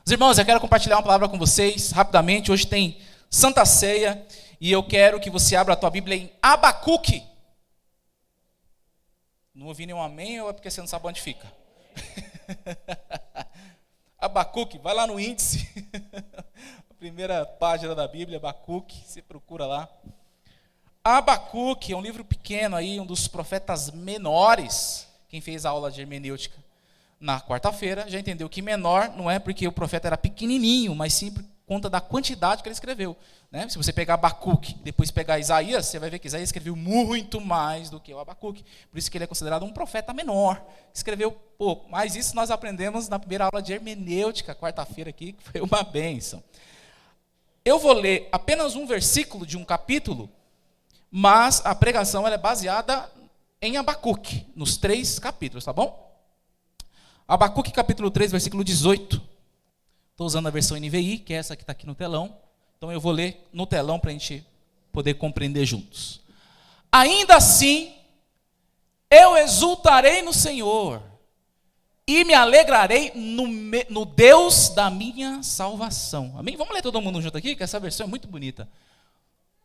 Os irmãos, eu quero compartilhar uma palavra com vocês rapidamente. Hoje tem Santa Ceia e eu quero que você abra a tua Bíblia em Abacuque. Não ouvi nenhum amém ou é porque você não sabe onde fica? Abacuque, vai lá no índice. A primeira página da Bíblia, Abacuque, você procura lá. Abacuque é um livro pequeno aí, um dos profetas menores. Quem fez a aula de hermenêutica na quarta-feira já entendeu que menor não é porque o profeta era pequenininho, mas sim por conta da quantidade que ele escreveu, né? Se você pegar Abacuque e depois pegar Isaías, você vai ver que Isaías escreveu muito mais do que o Abacuque. Por isso que ele é considerado um profeta menor, escreveu pouco. Mas isso nós aprendemos na primeira aula de hermenêutica, quarta-feira aqui, que foi uma bênção. Eu vou ler apenas um versículo de um capítulo, mas a pregação ela é baseada em Abacuque, nos 3 capítulos, tá bom? Abacuque capítulo 3, versículo 18. Estou usando a versão NVI, que é essa que está aqui no telão. Então eu vou ler no telão para a gente poder compreender juntos. Ainda assim, eu exultarei no Senhor e me alegrarei no Deus da minha salvação. Amém? Vamos ler todo mundo junto aqui, que essa versão é muito bonita.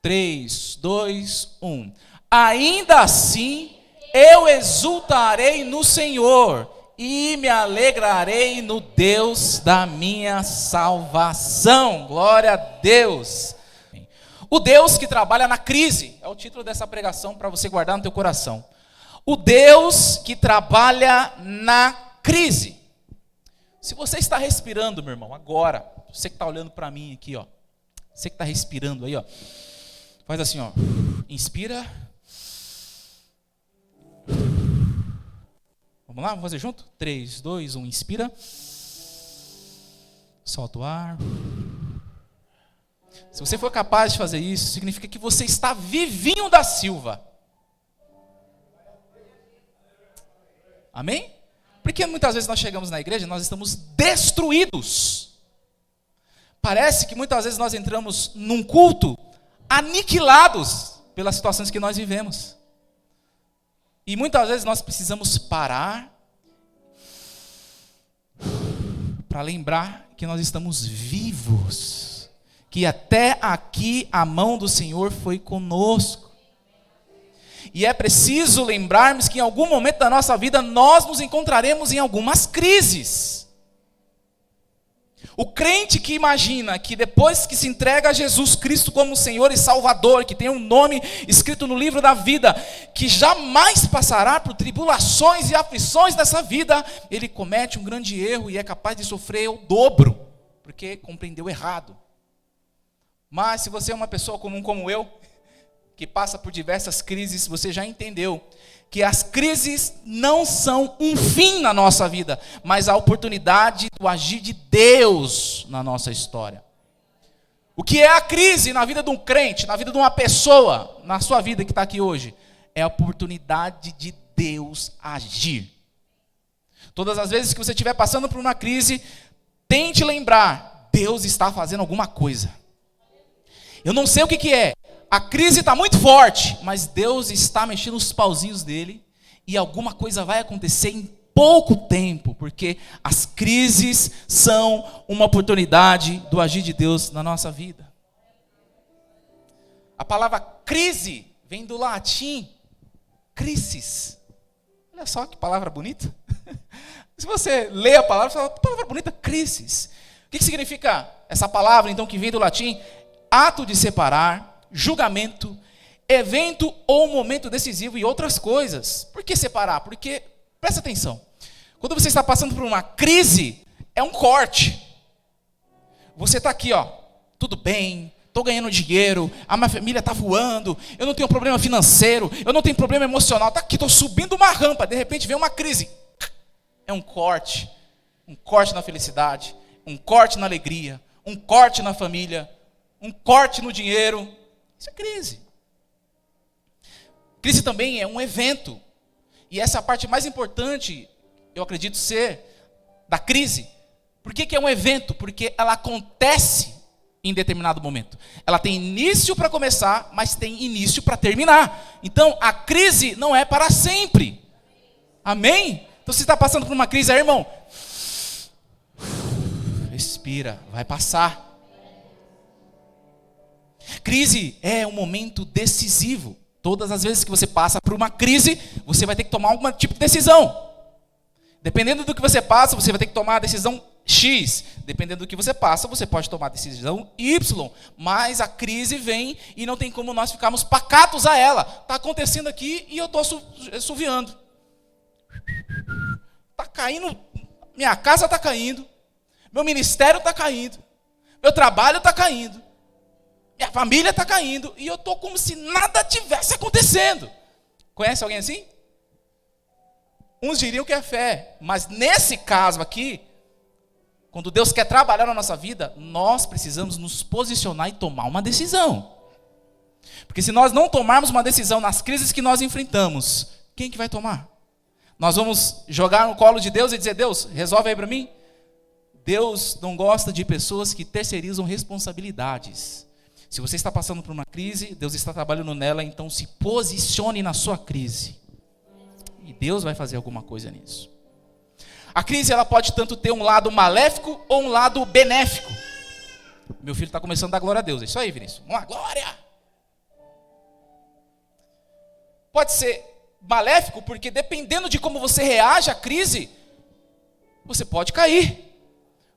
3, 2, 1. Ainda assim, eu exultarei no Senhor e me alegrarei no Deus da minha salvação. Glória a Deus. O Deus que trabalha na crise, é o título dessa pregação para você guardar no teu coração. O Deus que trabalha na crise. Se você está respirando, meu irmão, agora, você que está olhando para mim aqui, ó, você que está respirando aí, ó, faz assim, ó, inspira. Vamos lá, vamos fazer junto? 3, 2, 1, inspira. Solta o ar. Se você for capaz de fazer isso, significa que você está vivinho da Silva. Amém? Porque muitas vezes nós chegamos na igreja e nós estamos destruídos. Parece que muitas vezes nós entramos num culto aniquilados pelas situações que nós vivemos. E muitas vezes nós precisamos parar para lembrar que nós estamos vivos, que até aqui a mão do Senhor foi conosco. E é preciso lembrarmos que em algum momento da nossa vida nós nos encontraremos em algumas crises. O crente que imagina que depois que se entrega a Jesus Cristo como Senhor e Salvador, que tem um nome escrito no livro da vida, que jamais passará por tribulações e aflições dessa vida, ele comete um grande erro e é capaz de sofrer o dobro, porque compreendeu errado. Mas se você é uma pessoa comum como eu, que passa por diversas crises, você já entendeu que as crises não são um fim na nossa vida, mas a oportunidade do agir de Deus na nossa história. O que é a crise na vida de um crente, na vida de uma pessoa, na sua vida que está aqui hoje? É a oportunidade de Deus agir. Todas as vezes que você estiver passando por uma crise, tente lembrar, Deus está fazendo alguma coisa. Eu não sei o que é. A crise está muito forte, mas Deus está mexendo os pauzinhos dele e alguma coisa vai acontecer em pouco tempo, porque as crises são uma oportunidade do agir de Deus na nossa vida. A palavra crise vem do latim crisis. Olha só que palavra bonita. Se você lê a palavra, você fala, que palavra bonita, crisis. O que significa essa palavra, então, que vem do latim? Ato de separar, julgamento, evento ou momento decisivo e outras coisas. Por que separar? Porque, presta atenção, quando você está passando por uma crise, é um corte. Você está aqui, ó, tudo bem, estou ganhando dinheiro, a minha família está voando, eu não tenho problema financeiro, eu não tenho problema emocional, está aqui, estou subindo uma rampa, de repente vem uma crise. É um corte na felicidade, um corte na alegria, um corte na família, um corte no dinheiro. Isso é crise. Crise também é um evento. E essa é a parte mais importante, eu acredito ser, da crise. Por que é um evento? Porque ela acontece em determinado momento. Ela tem início para começar, mas tem início para terminar. Então, a crise não é para sempre. Amém? Então, se você está passando por uma crise aí, irmão, respira. respira, vai passar. Crise é um momento decisivo. Todas as vezes que você passa por uma crise, você vai ter que tomar algum tipo de decisão. Dependendo do que você passa, você vai ter que tomar a decisão X. Dependendo do que você passa, você pode tomar a decisão Y. Mas a crise vem e não tem como nós ficarmos pacatos a ela. Está acontecendo aqui e eu estou assoviando. Está caindo, minha casa está caindo, meu ministério está caindo, meu trabalho está caindo. Minha família está caindo e eu estou como se nada tivesse acontecendo. Conhece alguém assim? Uns diriam que é fé, mas nesse caso aqui, quando Deus quer trabalhar na nossa vida, nós precisamos nos posicionar e tomar uma decisão. Porque se nós não tomarmos uma decisão nas crises que nós enfrentamos, quem que vai tomar? Nós vamos jogar no colo de Deus e dizer, Deus, resolve aí para mim? Deus não gosta de pessoas que terceirizam responsabilidades. Se você está passando por uma crise, Deus está trabalhando nela, então se posicione na sua crise. E Deus vai fazer alguma coisa nisso. A crise ela pode tanto ter um lado maléfico ou um lado benéfico. Meu filho está começando a dar glória a Deus. É isso aí, Vinícius. Vamos lá, glória! Pode ser maléfico porque dependendo de como você reage à crise, você pode cair.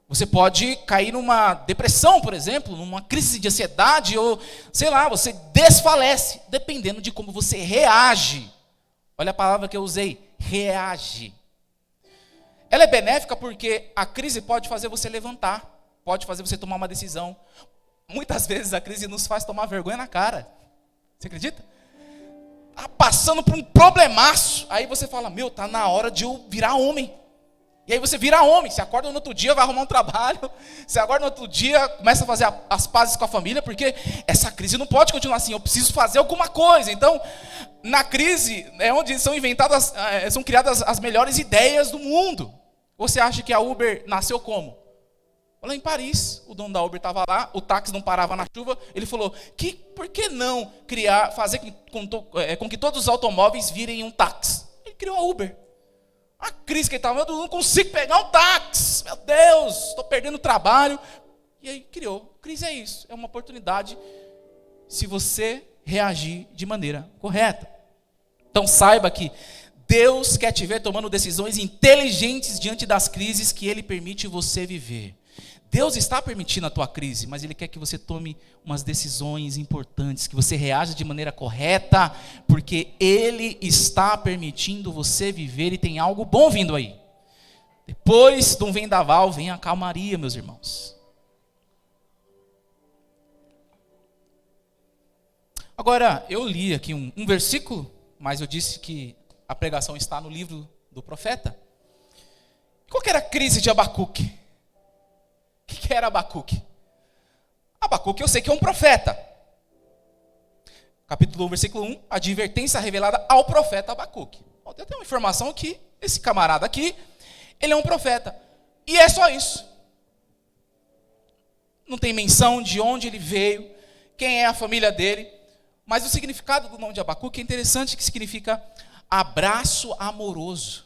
Você pode cair numa depressão, por exemplo, numa crise de ansiedade, ou, sei lá, você desfalece, dependendo de como você reage. Olha a palavra que eu usei, reage. Ela é benéfica porque a crise pode fazer você levantar, pode fazer você tomar uma decisão. Muitas vezes a crise nos faz tomar vergonha na cara. Você acredita? Tá passando por um problemaço, aí você fala, meu, tá na hora de eu virar homem. E aí você vira homem, você acorda no outro dia, vai arrumar um trabalho, você acorda no outro dia, começa a fazer as pazes com a família, porque essa crise não pode continuar assim, eu preciso fazer alguma coisa. Então, na crise é onde são inventadas, são criadas as melhores ideias do mundo. Você acha que a Uber nasceu como? Lá em Paris, o dono da Uber estava lá, o táxi não parava na chuva, ele falou, por que não fazer com que todos os automóveis virem um táxi? Ele criou a Uber. A crise que ele estava, eu não consigo pegar um táxi, meu Deus, estou perdendo o trabalho. E aí criou. Crise é isso, é uma oportunidade se você reagir de maneira correta. Então saiba que Deus quer te ver tomando decisões inteligentes diante das crises que Ele permite você viver. Deus está permitindo a tua crise, mas Ele quer que você tome umas decisões importantes, que você reaja de maneira correta, porque Ele está permitindo você viver e tem algo bom vindo aí. Depois de um vendaval, vem a calmaria, meus irmãos. Agora, eu li aqui um versículo, mas eu disse que a pregação está no livro do profeta. Qual que era a crise de Abacuque? O que era Abacuque? Abacuque eu sei que é um profeta. Capítulo 1, versículo 1, a advertência revelada ao profeta Abacuque. Eu tenho uma informação que esse camarada aqui, ele é um profeta. E é só isso. Não tem menção de onde ele veio, quem é a família dele. Mas o significado do nome de Abacuque é interessante, que significa abraço amoroso.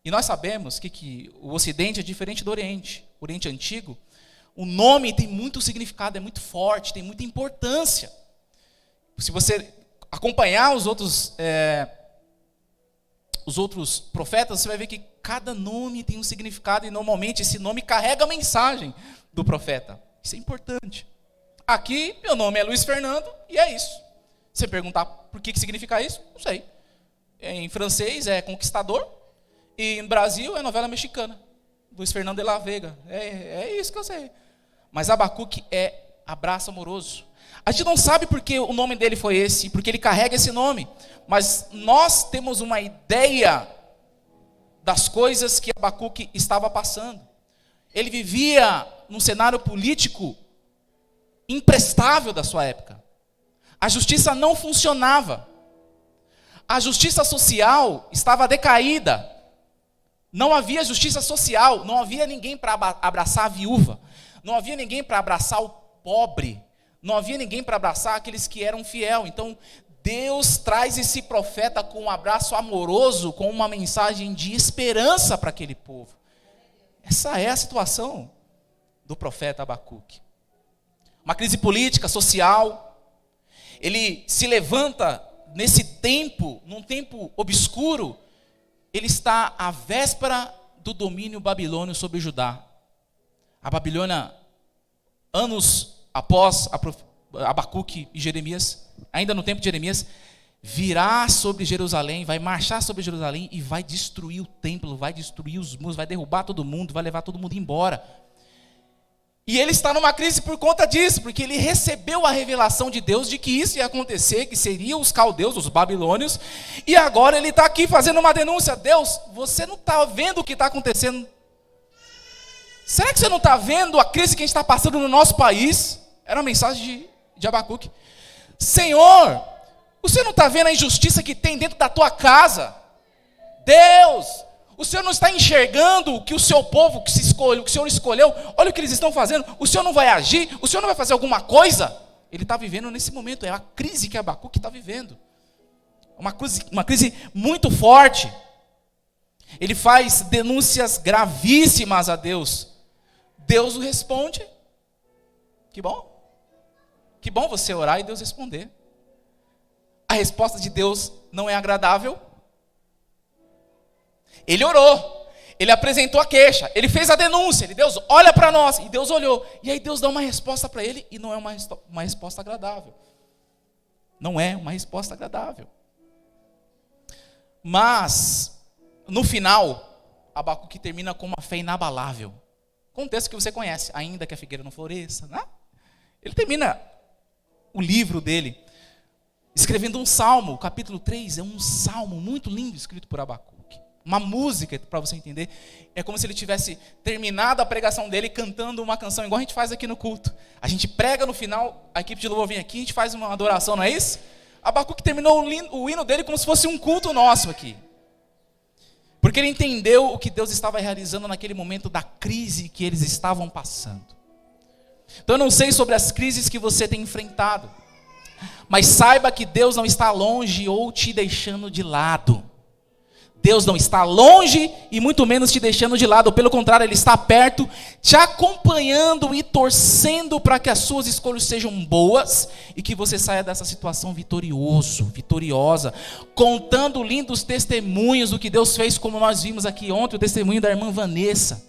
E nós sabemos que o Ocidente é diferente do Oriente. O Oriente Antigo, o nome tem muito significado, é muito forte, tem muita importância. Se você acompanhar os outros profetas, você vai ver que cada nome tem um significado e normalmente esse nome carrega a mensagem do profeta. Isso é importante. Aqui, meu nome é Luiz Fernando e é isso. Se você perguntar por que significa isso, não sei. Em francês é conquistador e em Brasil é novela mexicana. Luiz Fernando de la Vega. É isso que eu sei. Mas Abacuque é abraço amoroso. A gente não sabe porque o nome dele foi esse, porque ele carrega esse nome. Mas nós temos uma ideia das coisas que Abacuque estava passando. Ele vivia num cenário político imprestável da sua época. A justiça não funcionava. A justiça social estava decaída. Não havia justiça social, não havia ninguém para abraçar a viúva, não havia ninguém para abraçar o pobre, não havia ninguém para abraçar aqueles que eram fiel. Então, Deus traz esse profeta com um abraço amoroso, com uma mensagem de esperança para aquele povo. Essa é a situação do profeta Abacuque. Uma crise política, social. Ele se levanta nesse tempo, num tempo obscuro. Ele está à véspera do domínio babilônio sobre Judá. A Babilônia, anos após Abacuque e Jeremias, ainda no tempo de Jeremias, virá sobre Jerusalém, vai marchar sobre Jerusalém e vai destruir o templo, vai destruir os muros, vai derrubar todo mundo, vai levar todo mundo embora. E ele está numa crise por conta disso, porque ele recebeu a revelação de Deus de que isso ia acontecer, que seriam os caldeus, os babilônios, e agora ele está aqui fazendo uma denúncia. Deus, você não está vendo o que está acontecendo? Será que você não está vendo a crise que a gente está passando no nosso país? Era uma mensagem de Abacuque. Senhor, você não está vendo a injustiça que tem dentro da tua casa? Deus, o Senhor não está enxergando o que o seu povo que o Senhor escolheu, olha o que eles estão fazendo, o Senhor não vai agir, o Senhor não vai fazer alguma coisa? Ele está vivendo nesse momento, é a crise que Abacuque está vivendo. Uma crise muito forte. Ele faz denúncias gravíssimas a Deus. Deus o responde. Que bom. Que bom você orar e Deus responder. A resposta de Deus não é agradável. Ele orou, ele apresentou a queixa, ele fez a denúncia, Deus, olha para nós, e Deus olhou, e aí Deus dá uma resposta para ele, e não é uma resposta agradável. Não é uma resposta agradável. Mas, no final, Abacuque termina com uma fé inabalável. Com um texto que você conhece, ainda que a figueira não floresça, né? Ele termina o livro dele escrevendo um salmo. O capítulo 3 é um salmo muito lindo escrito por Abacuque. Uma música, para você entender. É como se ele tivesse terminado a pregação dele cantando uma canção, igual a gente faz aqui no culto. A gente prega no final, a equipe de louvor vem aqui, a gente faz uma adoração, não é isso? Abacuque terminou o hino dele como se fosse um culto nosso aqui. Porque ele entendeu o que Deus estava realizando naquele momento da crise que eles estavam passando. Então eu não sei sobre as crises que você tem enfrentado, mas saiba que Deus não está longe ou te deixando de lado. Deus não está longe e muito menos te deixando de lado. Pelo contrário, Ele está perto, te acompanhando e torcendo para que as suas escolhas sejam boas e que você saia dessa situação vitoriosa, contando lindos testemunhos do que Deus fez, como nós vimos aqui ontem, o testemunho da irmã Vanessa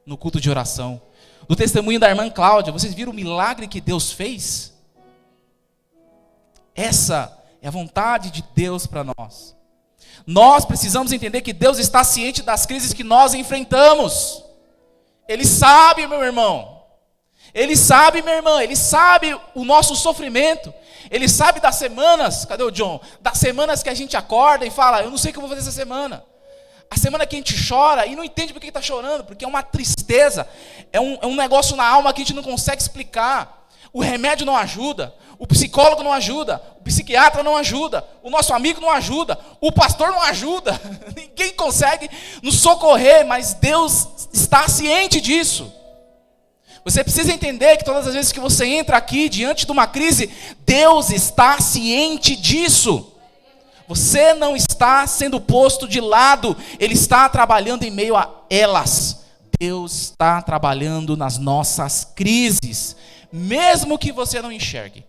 no culto de oração, do testemunho da irmã Cláudia. Vocês viram o milagre que Deus fez? Essa é a vontade de Deus para nós. Nós precisamos entender que Deus está ciente das crises que nós enfrentamos. Ele sabe, meu irmão. Ele sabe, minha irmã. Ele sabe o nosso sofrimento. Ele sabe das semanas, cadê o John? Das semanas que a gente acorda e fala, eu não sei o que eu vou fazer essa semana. A semana que a gente chora e não entende por que está chorando, porque é uma tristeza, é um negócio na alma que a gente não consegue explicar. O remédio não ajuda, o psicólogo não ajuda, o psiquiatra não ajuda, o nosso amigo não ajuda, o pastor não ajuda, ninguém consegue nos socorrer, mas Deus está ciente disso. Você precisa entender que todas as vezes que você entra aqui diante de uma crise, Deus está ciente disso. Você não está sendo posto de lado, Ele está trabalhando em meio a elas. Deus está trabalhando nas nossas crises, mesmo que você não enxergue.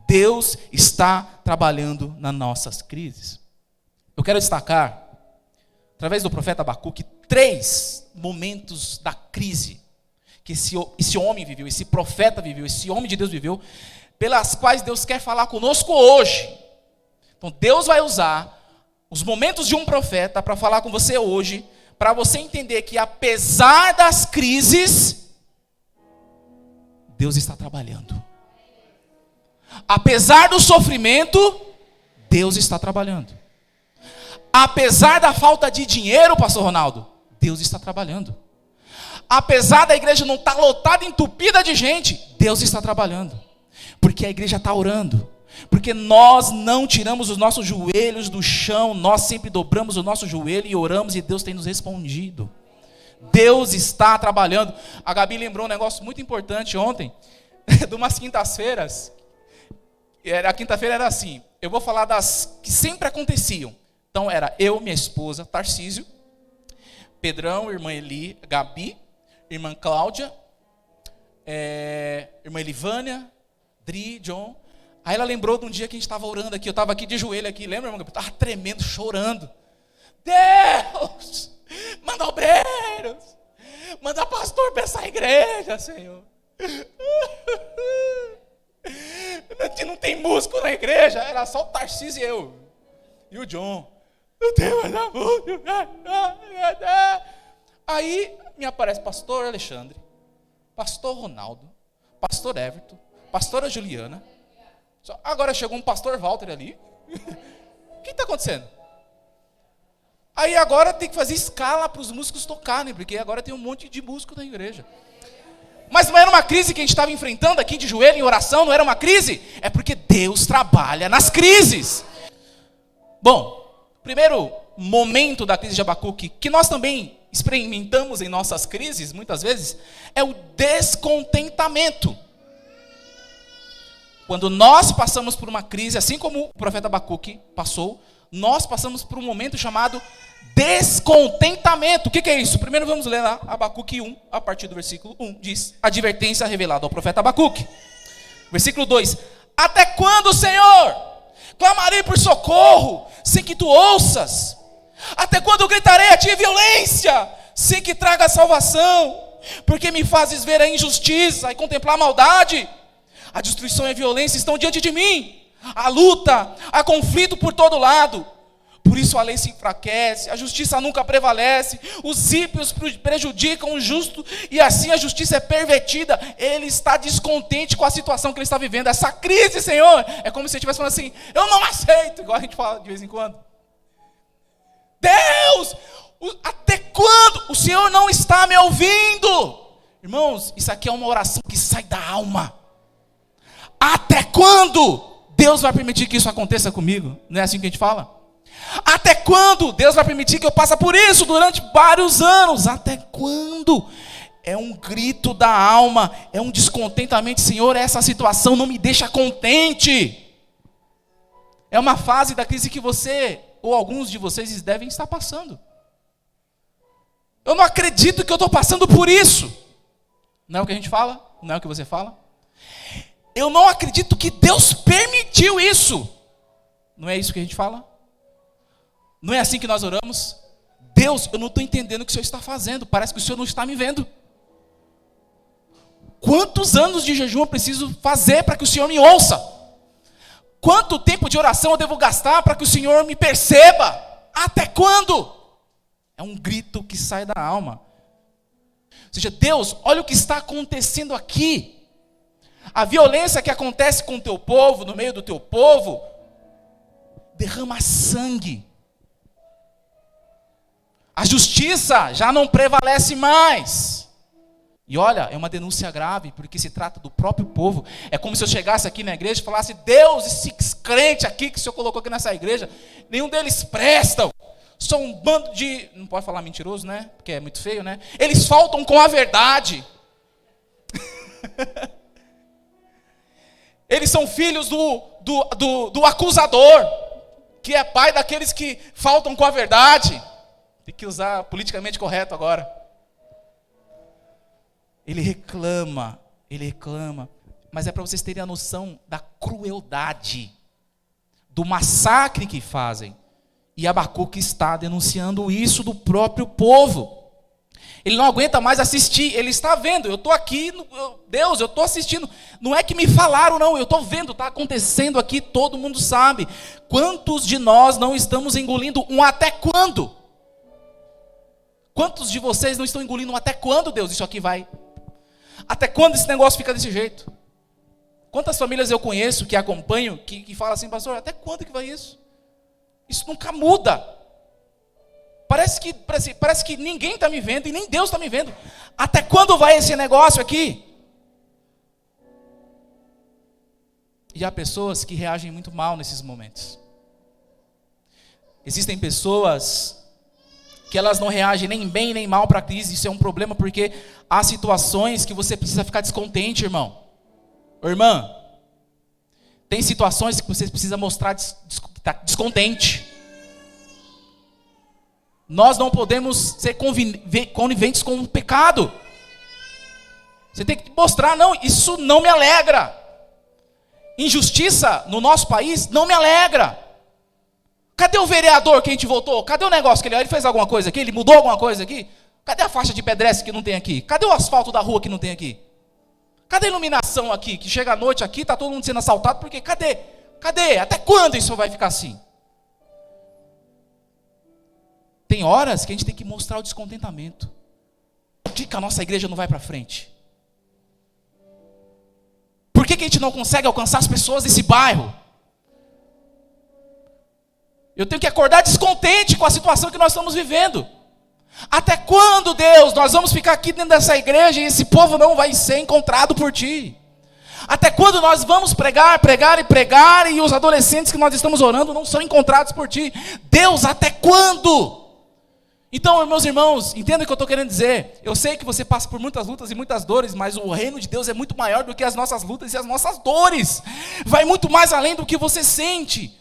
Deus está trabalhando nas nossas crises. Eu quero destacar, através do profeta Abacuque, 3 momentos da crise que esse homem viveu, esse profeta viveu, esse homem de Deus viveu, pelas quais Deus quer falar conosco hoje. Então Deus vai usar os momentos de um profeta para falar com você hoje, para você entender que apesar das crises, Deus está trabalhando. Apesar do sofrimento, Deus está trabalhando. Apesar da falta de dinheiro, pastor Ronaldo, Deus está trabalhando. Apesar da igreja não estar lotada, entupida de gente, Deus está trabalhando. Porque a igreja está orando. Porque nós não tiramos os nossos joelhos do chão, nós sempre dobramos o nosso joelho e oramos e Deus tem nos respondido. Deus está trabalhando. A Gabi lembrou um negócio muito importante ontem, de umas quintas-feiras. A quinta-feira era assim, eu vou falar das que sempre aconteciam. Então era eu, minha esposa, Tarcísio, Pedrão, irmã Eli, Gabi, irmã Cláudia irmã Elivânia, Dri, John. Aí ela lembrou de um dia que a gente estava orando aqui, eu estava aqui de joelho aqui, lembra, irmão? Eu estava tremendo, chorando. Deus, manda obreiros, manda pastor para essa igreja, Senhor. Não tem músico na igreja, era só o Tarcísio e eu. E o John. Não tem mais músico. Aí me aparece pastor Alexandre, pastor Ronaldo, pastor Everton, pastora Juliana. Agora chegou um pastor Walter ali. O que está acontecendo? Aí agora tem que fazer escala para os músicos tocarem, porque agora tem um monte de músico na igreja. Mas não era uma crise que a gente estava enfrentando aqui de joelho em oração, não era uma crise? É porque Deus trabalha nas crises. Bom, primeiro momento da crise de Abacuque, que nós também experimentamos em nossas crises, muitas vezes, é o descontentamento. Quando nós passamos por uma crise, assim como o profeta Abacuque passou, nós passamos por um momento chamado descontentamento. O que é isso? Primeiro vamos ler lá, Abacuque 1, a partir do versículo 1, diz, advertência revelada ao profeta Abacuque. Versículo 2, até quando, Senhor, clamarei por socorro, sem que tu ouças? Até quando gritarei a ti violência, sem que traga salvação? Porque me fazes ver a injustiça e contemplar a maldade? A destruição e a violência estão diante de mim. A luta, há conflito por todo lado. Por isso a lei se enfraquece, a justiça nunca prevalece, os ímpios prejudicam o justo e assim a justiça é pervertida. Ele está descontente com a situação que ele está vivendo. Essa crise, Senhor, é como se ele estivesse falando assim, eu não aceito, igual a gente fala de vez em quando. Deus, até quando? O Senhor não está me ouvindo. Irmãos, isso aqui é uma oração que sai da alma. Até quando Deus vai permitir que isso aconteça comigo? Não é assim que a gente fala? Até quando Deus vai permitir que eu passe por isso durante vários anos? Até quando? É um grito da alma, é um descontentamento. Senhor, essa situação não me deixa contente. É uma fase da crise que você, ou alguns de vocês, devem estar passando. Eu não acredito que eu estou passando por isso. Não é o que a gente fala? Não é o que você fala? Eu não acredito que Deus permitiu isso. Não é isso que a gente fala? Não é assim que nós oramos? Deus, eu não estou entendendo o que o Senhor está fazendo. Parece que o Senhor não está me vendo. Quantos anos de jejum eu preciso fazer para que o Senhor me ouça? Quanto tempo de oração eu devo gastar para que o Senhor me perceba? Até quando? É um grito que sai da alma. Ou seja, Deus, olha o que está acontecendo aqui. A violência que acontece com o teu povo, no meio do teu povo, derrama sangue. A justiça já não prevalece mais. E olha, é uma denúncia grave, porque se trata do próprio povo. É como se eu chegasse aqui na igreja e falasse, Deus, esses crentes aqui que o Senhor colocou aqui nessa igreja, nenhum deles prestam. São um bando de... Não pode falar mentiroso, né? Porque é muito feio, né? Eles faltam com a verdade. Eles são filhos do acusador, que é pai daqueles que faltam com a verdade. Tem que usar politicamente correto agora. Ele reclama, mas é para vocês terem a noção da crueldade, do massacre que fazem. E Abacuque está denunciando isso do próprio povo. Ele não aguenta mais assistir, ele está vendo, eu estou aqui, Deus, eu estou assistindo. Não é que me falaram, não, eu estou vendo, está acontecendo aqui, todo mundo sabe. Quantos de nós não estamos engolindo um até quando? Quantos de vocês não estão engolindo um até quando, Deus, isso aqui vai? Até quando esse negócio fica desse jeito? Quantas famílias eu conheço que acompanho, que falam assim, pastor, até quando que vai isso? Isso nunca muda. Parece que ninguém está me vendo e nem Deus está me vendo. Até quando vai esse negócio aqui? E há pessoas que reagem muito mal nesses momentos. Existem pessoas que elas não reagem nem bem nem mal para a crise. Isso é um problema porque há situações que você precisa ficar descontente, irmão. Ou irmã, tem situações que você precisa mostrar descontente. Nós não podemos ser coniventes com o pecado. Você tem que mostrar, não, isso não me alegra. Injustiça no nosso país não me alegra. Cadê o vereador que a gente votou? Cadê o negócio que ele fez alguma coisa aqui? Ele mudou alguma coisa aqui? Cadê a faixa de pedestre que não tem aqui? Cadê o asfalto da rua que não tem aqui? Cadê a iluminação aqui? Que chega à noite aqui, está todo mundo sendo assaltado, porque cadê? Cadê? Até quando isso vai ficar assim? Tem horas que a gente tem que mostrar o descontentamento. Por que a nossa igreja não vai para frente? Por que a gente não consegue alcançar as pessoas desse bairro? Eu tenho que acordar descontente com a situação que nós estamos vivendo. Até quando, Deus, nós vamos ficar aqui dentro dessa igreja e esse povo não vai ser encontrado por Ti? Até quando nós vamos pregar e os adolescentes que nós estamos orando não são encontrados por Ti? Deus, até quando? Então, meus irmãos, entenda o que eu estou querendo dizer. Eu sei que você passa por muitas lutas e muitas dores, mas o reino de Deus é muito maior do que as nossas lutas e as nossas dores. Vai muito mais além do que você sente.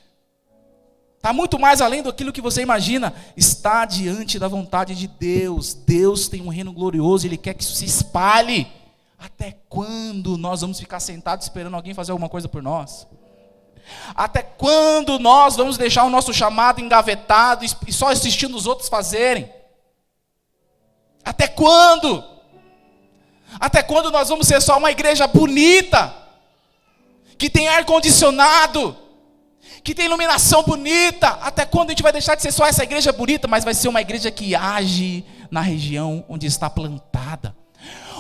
Está muito mais além daquilo que você imagina. Está diante da vontade de Deus. Deus tem um reino glorioso, Ele quer que isso se espalhe. Até quando nós vamos ficar sentados esperando alguém fazer alguma coisa por nós? Até quando nós vamos deixar o nosso chamado engavetado e só assistindo os outros fazerem? Até quando? Até quando nós vamos ser só uma igreja bonita, que tem ar-condicionado, que tem iluminação bonita? Até quando a gente vai deixar de ser só essa igreja bonita, mas vai ser uma igreja que age na região onde está plantada?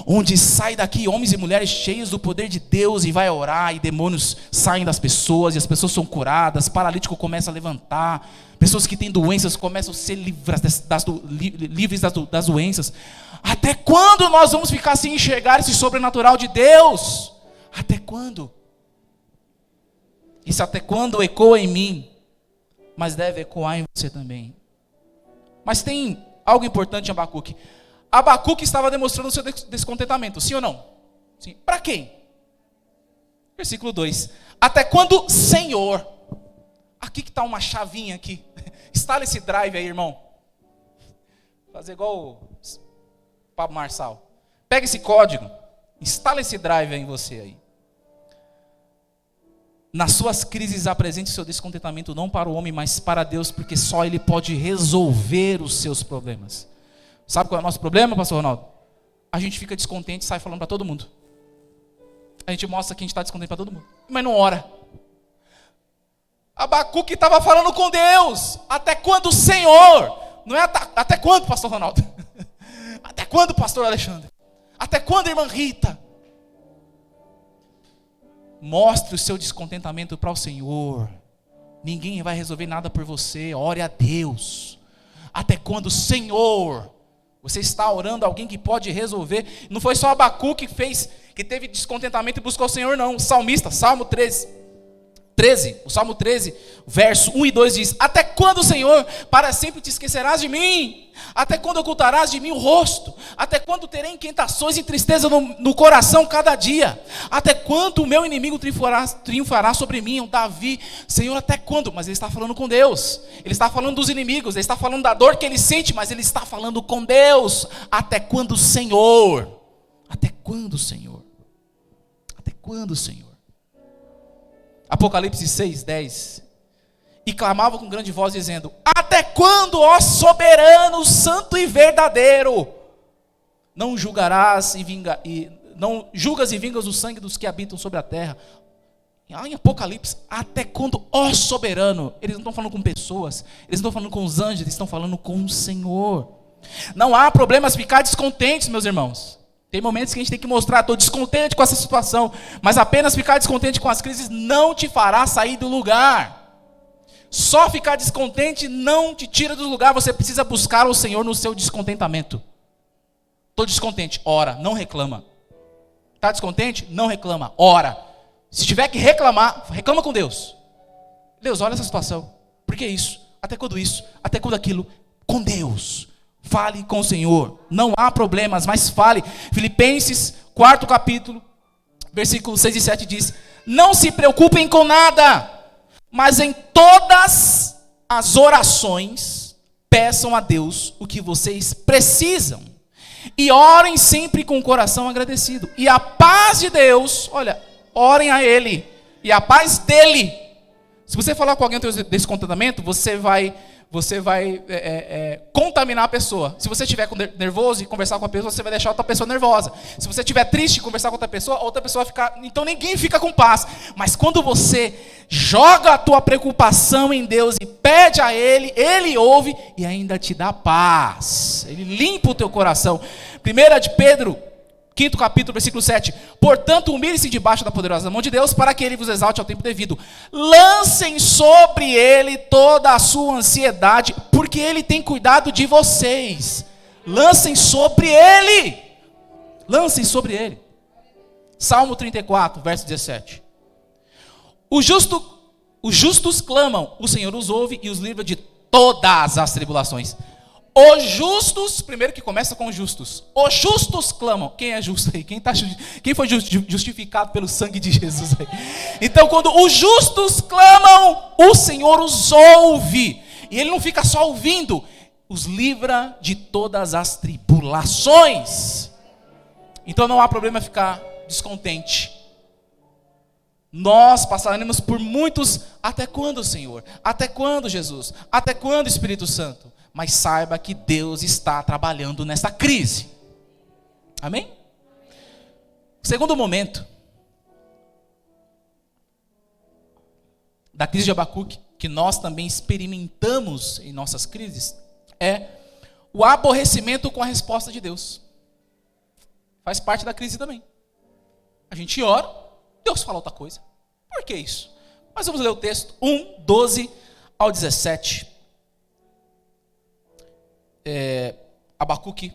Onde sai daqui homens e mulheres cheios do poder de Deus e vai orar, e demônios saem das pessoas, e as pessoas são curadas, paralítico começa a levantar, pessoas que têm doenças começam a ser livres das doenças. Até quando nós vamos ficar sem enxergar esse sobrenatural de Deus? Até quando? Isso até quando ecoa em mim, mas deve ecoar em você também. Mas tem algo importante em Abacuque. Abacuque estava demonstrando o seu descontentamento, sim ou não? Sim. Para quem? Versículo 2. Até quando, Senhor? Aqui que está uma chavinha aqui. Instala esse drive aí, irmão. Fazer igual o Pablo Marçal. Pega esse código, instala esse drive aí em você aí. Nas suas crises apresente o seu descontentamento não para o homem, mas para Deus, porque só Ele pode resolver os seus problemas. Sabe qual é o nosso problema, pastor Ronaldo? A gente fica descontente e sai falando para todo mundo. A gente mostra que a gente está descontente para todo mundo, mas não ora. Abacuque estava falando com Deus. Até quando, Senhor? Não é até quando, pastor Ronaldo? Até quando, pastor Alexandre? Até quando, irmã Rita? Mostre o seu descontentamento para o Senhor. Ninguém vai resolver nada por você. Ore a Deus. Até quando, Senhor? Você está orando a alguém que pode resolver. Não foi só Abacuque que teve descontentamento e buscou o Senhor, não. O salmista, Salmo 13, o Salmo 13, verso 1 e 2 diz: até quando, Senhor, para sempre te esquecerás de mim? Até quando ocultarás de mim o rosto? Até quando terei inquietações e tristeza no coração cada dia? Até quando o meu inimigo triunfará sobre mim? Davi, Senhor, até quando? Mas ele está falando com Deus. Ele está falando dos inimigos, ele está falando da dor que ele sente, mas ele está falando com Deus. Até quando, Senhor? Até quando, Senhor? Até quando, Senhor? Apocalipse 6, 10. E clamava com grande voz, dizendo: até quando, ó soberano, santo e verdadeiro, não julgarás não julgas e vingas o sangue dos que habitam sobre a terra? Em Apocalipse, até quando, ó soberano? Eles não estão falando com pessoas, eles não estão falando com os anjos, eles estão falando com o Senhor. Não há problemas ficar descontentes, meus irmãos. Tem momentos que a gente tem que mostrar: estou descontente com essa situação, mas apenas ficar descontente com as crises não te fará sair do lugar. Só ficar descontente não te tira do lugar. Você precisa buscar o Senhor no seu descontentamento. Estou descontente, ora, não reclama. Está descontente? Não reclama, ora. Se tiver que reclamar, reclama com Deus. Deus, olha essa situação. Por que isso? Até quando isso? Até quando aquilo? Com Deus. Fale com o Senhor. Não há problemas, mas fale. Filipenses 4 capítulo, versículos 6 e 7 diz: não se preocupem com nada, mas em todas as orações peçam a Deus o que vocês precisam, E orem sempre com o coração agradecido. E a paz de Deus, olha, orem a Ele. E a paz dEle. Se você falar com alguém desse descontentamento, você vai contaminar a pessoa. Se você estiver nervoso e conversar com a pessoa, você vai deixar outra pessoa nervosa. Se você estiver triste e conversar com outra pessoa vai ficar... Então ninguém fica com paz. Mas quando você joga a tua preocupação em Deus e pede a Ele, Ele ouve e ainda te dá paz. Ele limpa o teu coração. 1 de Pedro, 5º capítulo, versículo 7. Portanto, humilhe-se debaixo da poderosa mão de Deus, para que Ele vos exalte ao tempo devido. Lancem sobre Ele toda a sua ansiedade, porque Ele tem cuidado de vocês. Lancem sobre Ele. Lancem sobre Ele. Salmo 34, verso 17. Os justos clamam, o Senhor os ouve e os livra de todas as tribulações. Os justos, primeiro que começa com os justos. Os justos clamam. Quem é justo aí? Quem foi justificado pelo sangue de Jesus aí? Então, quando os justos clamam, o Senhor os ouve. E Ele não fica só ouvindo, os livra de todas as tribulações. Então não há problema ficar descontente. Nós passaremos por muitos, até quando, Senhor? Até quando, Jesus? Até quando, Espírito Santo? Mas saiba que Deus está trabalhando nessa crise. Amém? Segundo momento da crise de Abacuque, que nós também experimentamos em nossas crises, é o aborrecimento com a resposta de Deus. Faz parte da crise também. A gente ora, Deus fala outra coisa. Por que isso? Mas vamos ler o texto 1, 12 ao 17. Abacuque,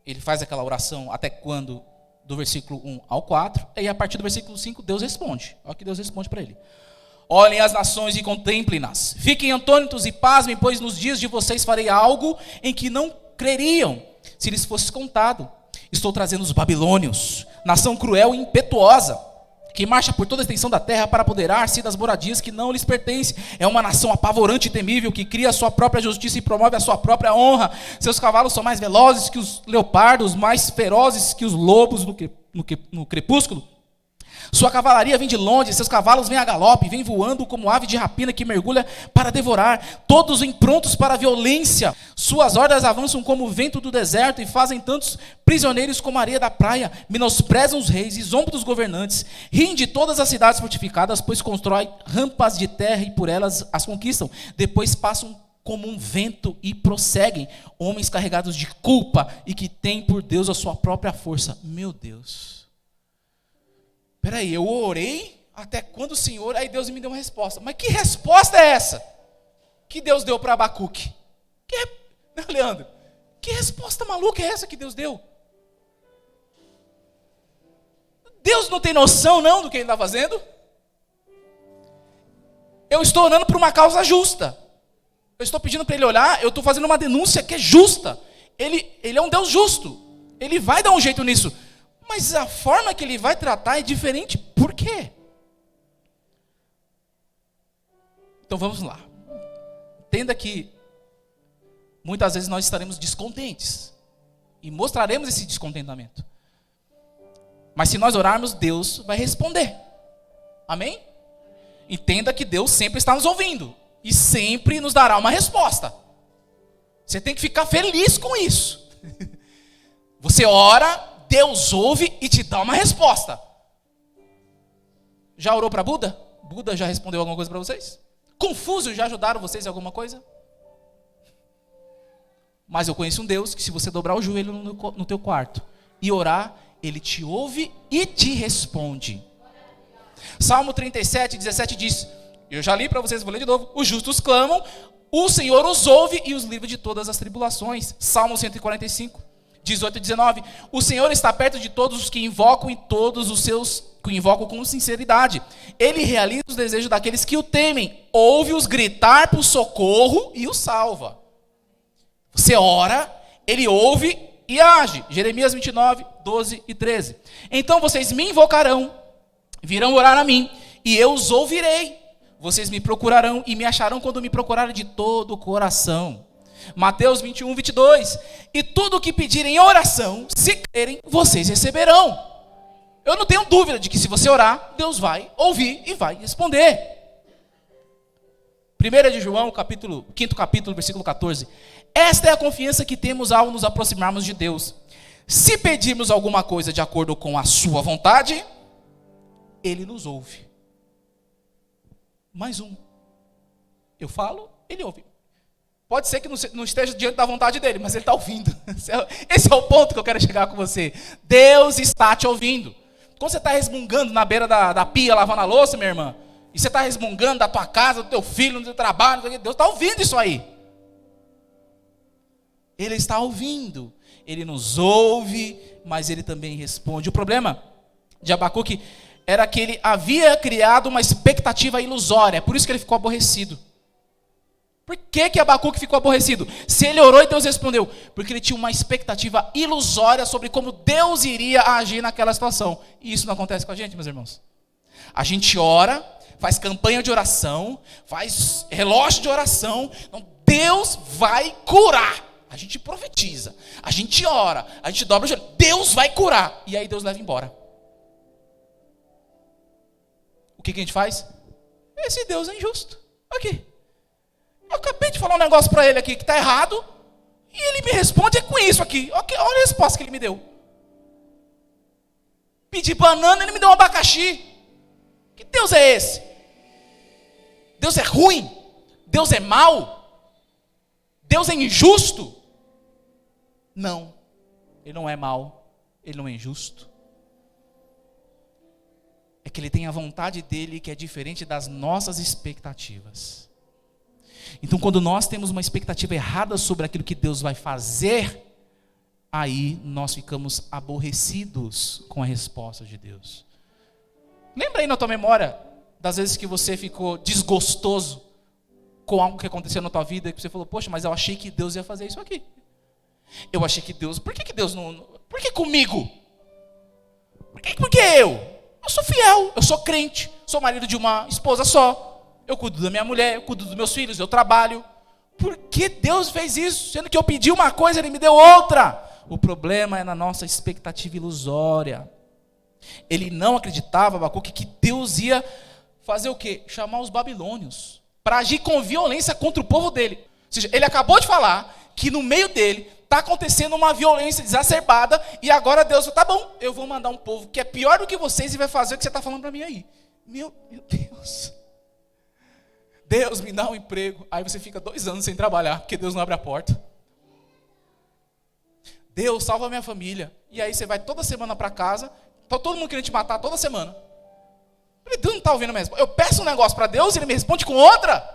ele faz aquela oração até quando, do versículo 1 ao 4, e a partir do versículo 5, Deus responde. Olha o que Deus responde para ele. Olhem as nações e contemplem-nas. Fiquem atônitos e pasmem, pois nos dias de vocês farei algo em que não creriam, se lhes fosse contado. Estou trazendo os babilônios, nação cruel e impetuosa, que marcha por toda a extensão da terra para apoderar-se das moradias que não lhes pertencem. É uma nação apavorante e temível, que cria a sua própria justiça e promove a sua própria honra. Seus cavalos são mais velozes que os leopardos, mais ferozes que os lobos no crepúsculo. Sua cavalaria vem de longe, seus cavalos vêm a galope, vêm voando como ave de rapina que mergulha para devorar. Todos vêm prontos para a violência. Suas hordas avançam como o vento do deserto e fazem tantos prisioneiros como a areia da praia. Menosprezam os reis e zombam dos governantes. Riem de todas as cidades fortificadas, pois constroem rampas de terra e por elas as conquistam. Depois passam como um vento e prosseguem. Homens carregados de culpa e que têm por Deus a sua própria força. Meu Deus. Peraí, eu orei até quando o Senhor... Aí Deus me deu uma resposta. Mas que resposta é essa que Deus deu para Abacuque? Não, Leandro, que resposta maluca é essa que Deus deu? Deus não tem noção não do que Ele está fazendo? Eu estou orando por uma causa justa. Eu estou pedindo para Ele olhar, eu estou fazendo uma denúncia que é justa. Ele é um Deus justo. Ele vai dar um jeito nisso. Mas a forma que Ele vai tratar é diferente. Por quê? Então vamos lá. Entenda que muitas vezes nós estaremos descontentes. E mostraremos esse descontentamento. Mas se nós orarmos, Deus vai responder. Amém? Entenda que Deus sempre está nos ouvindo. E sempre nos dará uma resposta. Você tem que ficar feliz com isso. Você ora... Deus ouve e te dá uma resposta. Já orou para Buda? Buda já respondeu alguma coisa para vocês? Confúcio já ajudaram vocês em alguma coisa? Mas eu conheço um Deus que se você dobrar o joelho no teu quarto e orar, Ele te ouve e te responde. Salmo 37, 17 diz, eu já li para vocês, vou ler de novo. Os justos clamam, o Senhor os ouve e os livra de todas as tribulações. Salmo 145. 18 e 19, o Senhor está perto de todos os que invocam e todos os seus que o invocam com sinceridade. Ele realiza os desejos daqueles que o temem, ouve-os gritar por socorro e os salva. Você ora, Ele ouve e age. Jeremias 29, 12 e 13. Então vocês me invocarão, virão orar a mim, e eu os ouvirei. Vocês me procurarão e me acharão quando me procurarem de todo o coração. Mateus 21, 22. E tudo o que pedirem em oração, se crerem, vocês receberão. Eu não tenho dúvida de que se você orar, Deus vai ouvir e vai responder. 1 de João, quinto capítulo, versículo 14. Esta é a confiança que temos ao nos aproximarmos de Deus. Se pedirmos alguma coisa de acordo com a sua vontade, Ele nos ouve. Mais um. Eu falo, Ele ouve. Pode ser que não esteja diante da vontade dele, mas Ele está ouvindo. Esse é o ponto que eu quero chegar com você. Deus está te ouvindo. Quando você está resmungando na beira da pia, lavando a louça, minha irmã, e você está resmungando da tua casa, do teu filho, do teu trabalho, Deus está ouvindo isso aí. Ele está ouvindo. Ele nos ouve, mas Ele também responde. O problema de Abacuque era que ele havia criado uma expectativa ilusória. É por isso que ele ficou aborrecido. Por que Abacuque ficou aborrecido? Se ele orou e Deus respondeu, porque ele tinha uma expectativa ilusória sobre como Deus iria agir naquela situação. E isso não acontece com a gente, meus irmãos. A gente ora, faz campanha de oração, faz relógio de oração. Então Deus vai curar. A gente profetiza, a gente ora, a gente dobra o joelho. Deus vai curar. E aí Deus leva embora. O que a gente faz? Esse Deus é injusto. Aqui. Eu acabei de falar um negócio para ele aqui que está errado, e ele me responde com isso aqui. Olha a resposta que ele me deu. Pedi banana, ele me deu um abacaxi. Que Deus é esse? Deus é ruim? Deus é mau? Deus é injusto? Não, Ele não é mau, Ele não é injusto. É que Ele tem a vontade dEle que é diferente das nossas expectativas. Então, quando nós temos uma expectativa errada sobre aquilo que Deus vai fazer, aí nós ficamos aborrecidos com a resposta de Deus. Lembra aí na tua memória das vezes que você ficou desgostoso com algo que aconteceu na tua vida e que você falou, poxa, mas eu achei que Deus ia fazer isso aqui. Eu achei que Deus, por que Deus não, por que comigo? Por que eu? Eu sou fiel, eu sou crente, sou marido de uma esposa só. Eu cuido da minha mulher, eu cuido dos meus filhos, eu trabalho. Por que Deus fez isso? Sendo que eu pedi uma coisa, Ele me deu outra. O problema é na nossa expectativa ilusória. Ele não acreditava, Abacuque, que Deus ia fazer o quê? Chamar os babilônios para agir com violência contra o povo dele. Ou seja, ele acabou de falar que no meio dele está acontecendo uma violência exacerbada e agora Deus falou, tá bom, eu vou mandar um povo que é pior do que vocês e vai fazer o que você está falando para mim aí. Meu Deus. Deus me dá um emprego. Aí você fica 2 anos sem trabalhar, porque Deus não abre a porta. Deus, salva a minha família. E aí você vai toda semana para casa, tá todo mundo querendo te matar toda semana. Deus não está ouvindo mesmo. Eu peço um negócio para Deus e Ele me responde com outra.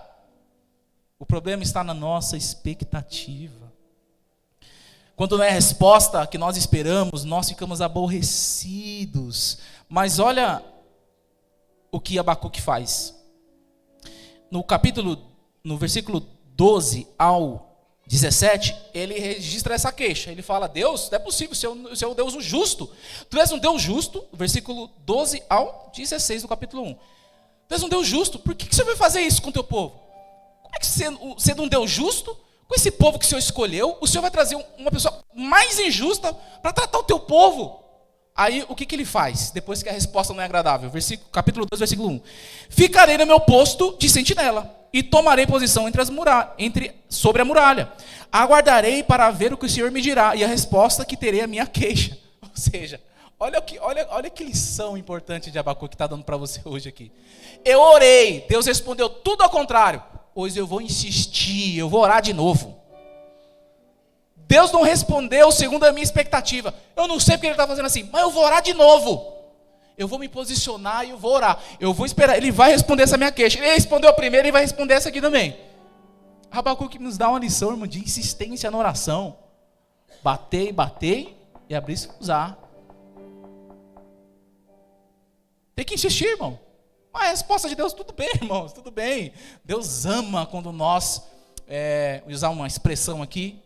O problema está na nossa expectativa. Quando não é a resposta que nós esperamos, nós ficamos aborrecidos. Mas olha o que Abacuque faz. No versículo 12 ao 17, ele registra essa queixa. Ele fala, Deus, não é possível, o Senhor é um Deus justo. Tu és um Deus justo, versículo 12 ao 16 do capítulo 1. Tu és um Deus justo, por que você vai fazer isso com o teu povo? Como é que sendo um Deus justo, com esse povo que o Senhor escolheu, o Senhor vai trazer uma pessoa mais injusta para tratar o teu povo? Aí, o que ele faz, depois que a resposta não é agradável? Capítulo 2, versículo 1. Ficarei no meu posto de sentinela, e tomarei posição sobre a muralha. Aguardarei para ver o que o Senhor me dirá, e a resposta que terei a minha queixa. Ou seja, olha que lição importante de Abacuque que está dando para você hoje aqui. Eu orei, Deus respondeu tudo ao contrário. Hoje eu vou insistir, eu vou orar de novo. Deus não respondeu segundo a minha expectativa. Eu não sei porque Ele está fazendo assim, mas eu vou orar de novo. Eu vou me posicionar e eu vou orar. Eu vou esperar, Ele vai responder essa minha queixa. Ele respondeu a primeira, Ele vai responder essa aqui também. Abacuque nos dá uma lição, irmão, de insistência na oração. Batei e abri e usar. Tem que insistir, irmão. Mas a resposta de Deus, tudo bem, irmãos, tudo bem. Deus ama quando nós, usar uma expressão aqui,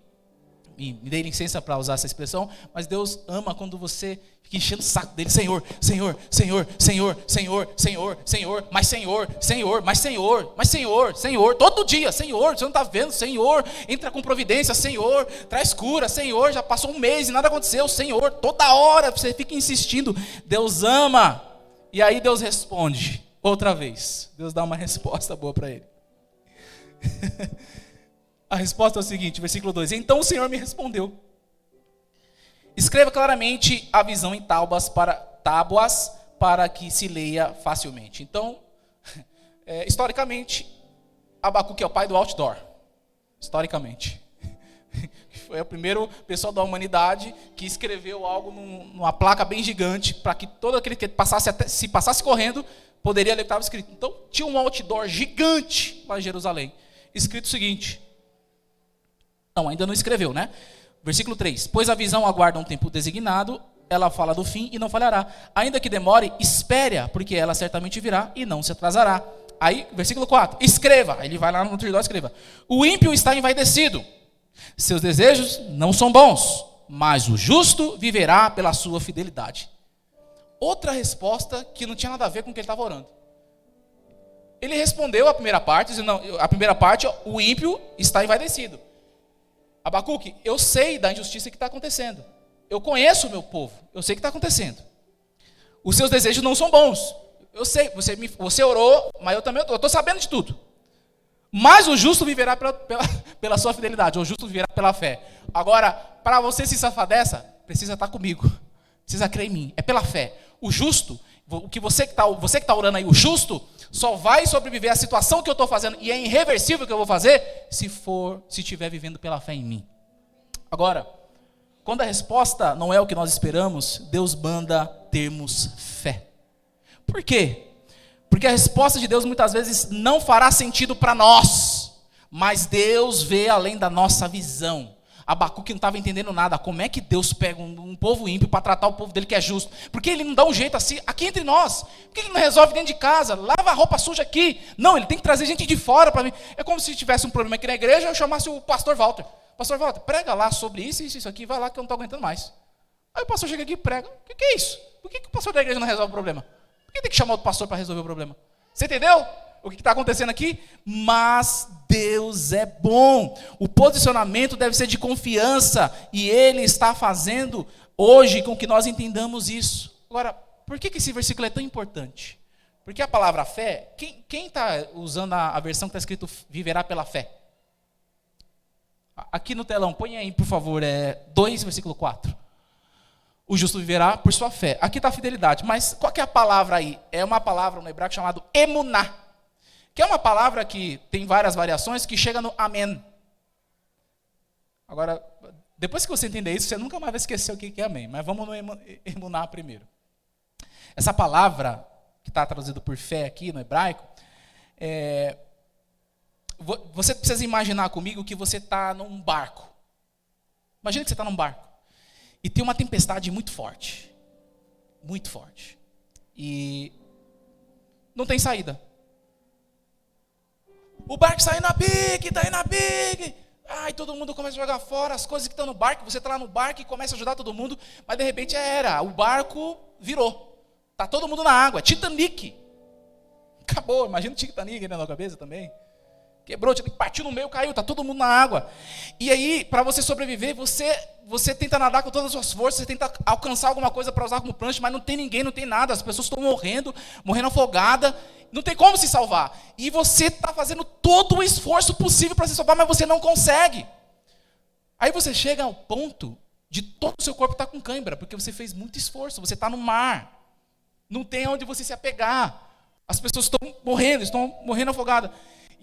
me dê licença para usar essa expressão, mas Deus ama quando você fica enchendo o saco dele. Senhor, Senhor, Senhor, Senhor, Senhor, Senhor, Senhor, mas Senhor, Senhor, mas Senhor, mas Senhor, Senhor, todo dia, Senhor, você não está vendo, Senhor, entra com providência, Senhor, traz cura, Senhor, já passou um mês e nada aconteceu, Senhor, toda hora você fica insistindo. Deus ama, e aí Deus responde outra vez. Deus dá uma resposta boa para ele. A resposta é o seguinte, versículo 2: então o Senhor me respondeu: escreva claramente a visão em tábuas para que se leia facilmente. Então, historicamente, Abacuque é o pai do outdoor. Historicamente. Foi o primeiro pessoal da humanidade que escreveu algo numa placa bem gigante, para que todo aquele que passasse, se passasse correndo, poderia ler o que estava escrito. Então, tinha um outdoor gigante lá em Jerusalém, escrito o seguinte. Não, ainda não escreveu, né? Versículo 3. Pois a visão aguarda um tempo designado, ela fala do fim e não falhará. Ainda que demore, espere-a, porque ela certamente virá e não se atrasará. Aí, versículo 4. Escreva. Aí ele vai lá no outdoor e escreva. O ímpio está envaidecido. Seus desejos não são bons, mas o justo viverá pela sua fidelidade. Outra resposta que não tinha nada a ver com o que ele estava orando. Ele respondeu a primeira parte, dizendo, não, a primeira parte, o ímpio está envaidecido. Abacuque, eu sei da injustiça que está acontecendo. Eu conheço o meu povo, eu sei o que está acontecendo. Os seus desejos não são bons. Eu sei, você orou, mas eu também estou sabendo de tudo. Mas o justo viverá pela sua fidelidade, o justo viverá pela fé. Agora, para você se safar dessa, precisa estar comigo. Precisa crer em mim, é pela fé. O justo, o que você que está orando aí, o justo, só vai sobreviver à situação que eu estou fazendo, e é irreversível o que eu vou fazer, se estiver vivendo pela fé em mim. Agora, quando a resposta não é o que nós esperamos, Deus manda termos fé. Por quê? Porque a resposta de Deus muitas vezes não fará sentido para nós, mas Deus vê além da nossa visão. Abacuque não estava entendendo nada. Como é que Deus pega um povo ímpio para tratar o povo dele que é justo? Porque ele não dá um jeito assim, aqui entre nós. Por que ele não resolve dentro de casa? Lava a roupa suja aqui. Não, ele tem que trazer gente de fora para mim. É como se tivesse um problema aqui na igreja, eu chamasse o pastor Walter. Pastor Walter, prega lá sobre isso aqui, vai lá que eu não estou aguentando mais. Aí o pastor chega aqui e prega. O que é isso? Por que o pastor da igreja não resolve o problema? Por que tem que chamar outro pastor para resolver o problema? Você entendeu o que está acontecendo aqui? Mas Deus é bom. O posicionamento deve ser de confiança. E Ele está fazendo hoje com que nós entendamos isso. Agora, por que esse versículo é tão importante? Porque a palavra fé, quem está usando a versão que está escrito viverá pela fé? Aqui no telão, põe aí, por favor, 2, versículo 4. O justo viverá por sua fé. Aqui está a fidelidade, mas qual que é a palavra aí? É uma palavra no hebraico chamada emuná, que é uma palavra que tem várias variações, que chega no amém. Agora, depois que você entender isso, você nunca mais vai esquecer o que é amém, mas vamos no emuná primeiro. Essa palavra, que está traduzida por fé aqui no hebraico, você precisa imaginar comigo que você está num barco. Imagina que você está num barco. E tem uma tempestade muito forte. Muito forte. E não tem saída. O barco está indo a pique, Ai, todo mundo começa a jogar fora as coisas que estão no barco. Você está lá no barco e começa a ajudar todo mundo. Mas de repente o barco virou. Está todo mundo na água. Titanic. Acabou. Imagina o Titanic na cabeça também. Quebrou, partiu no meio, caiu, está todo mundo na água. E aí, para você sobreviver, você tenta nadar com todas as suas forças, você tenta alcançar alguma coisa para usar como prancha, mas não tem ninguém, não tem nada, as pessoas estão morrendo afogadas, não tem como se salvar. E você está fazendo todo o esforço possível para se salvar, mas você não consegue. Aí você chega ao ponto de todo o seu corpo estar com cãibra, porque você fez muito esforço, você está no mar, não tem onde você se apegar, as pessoas estão morrendo afogadas.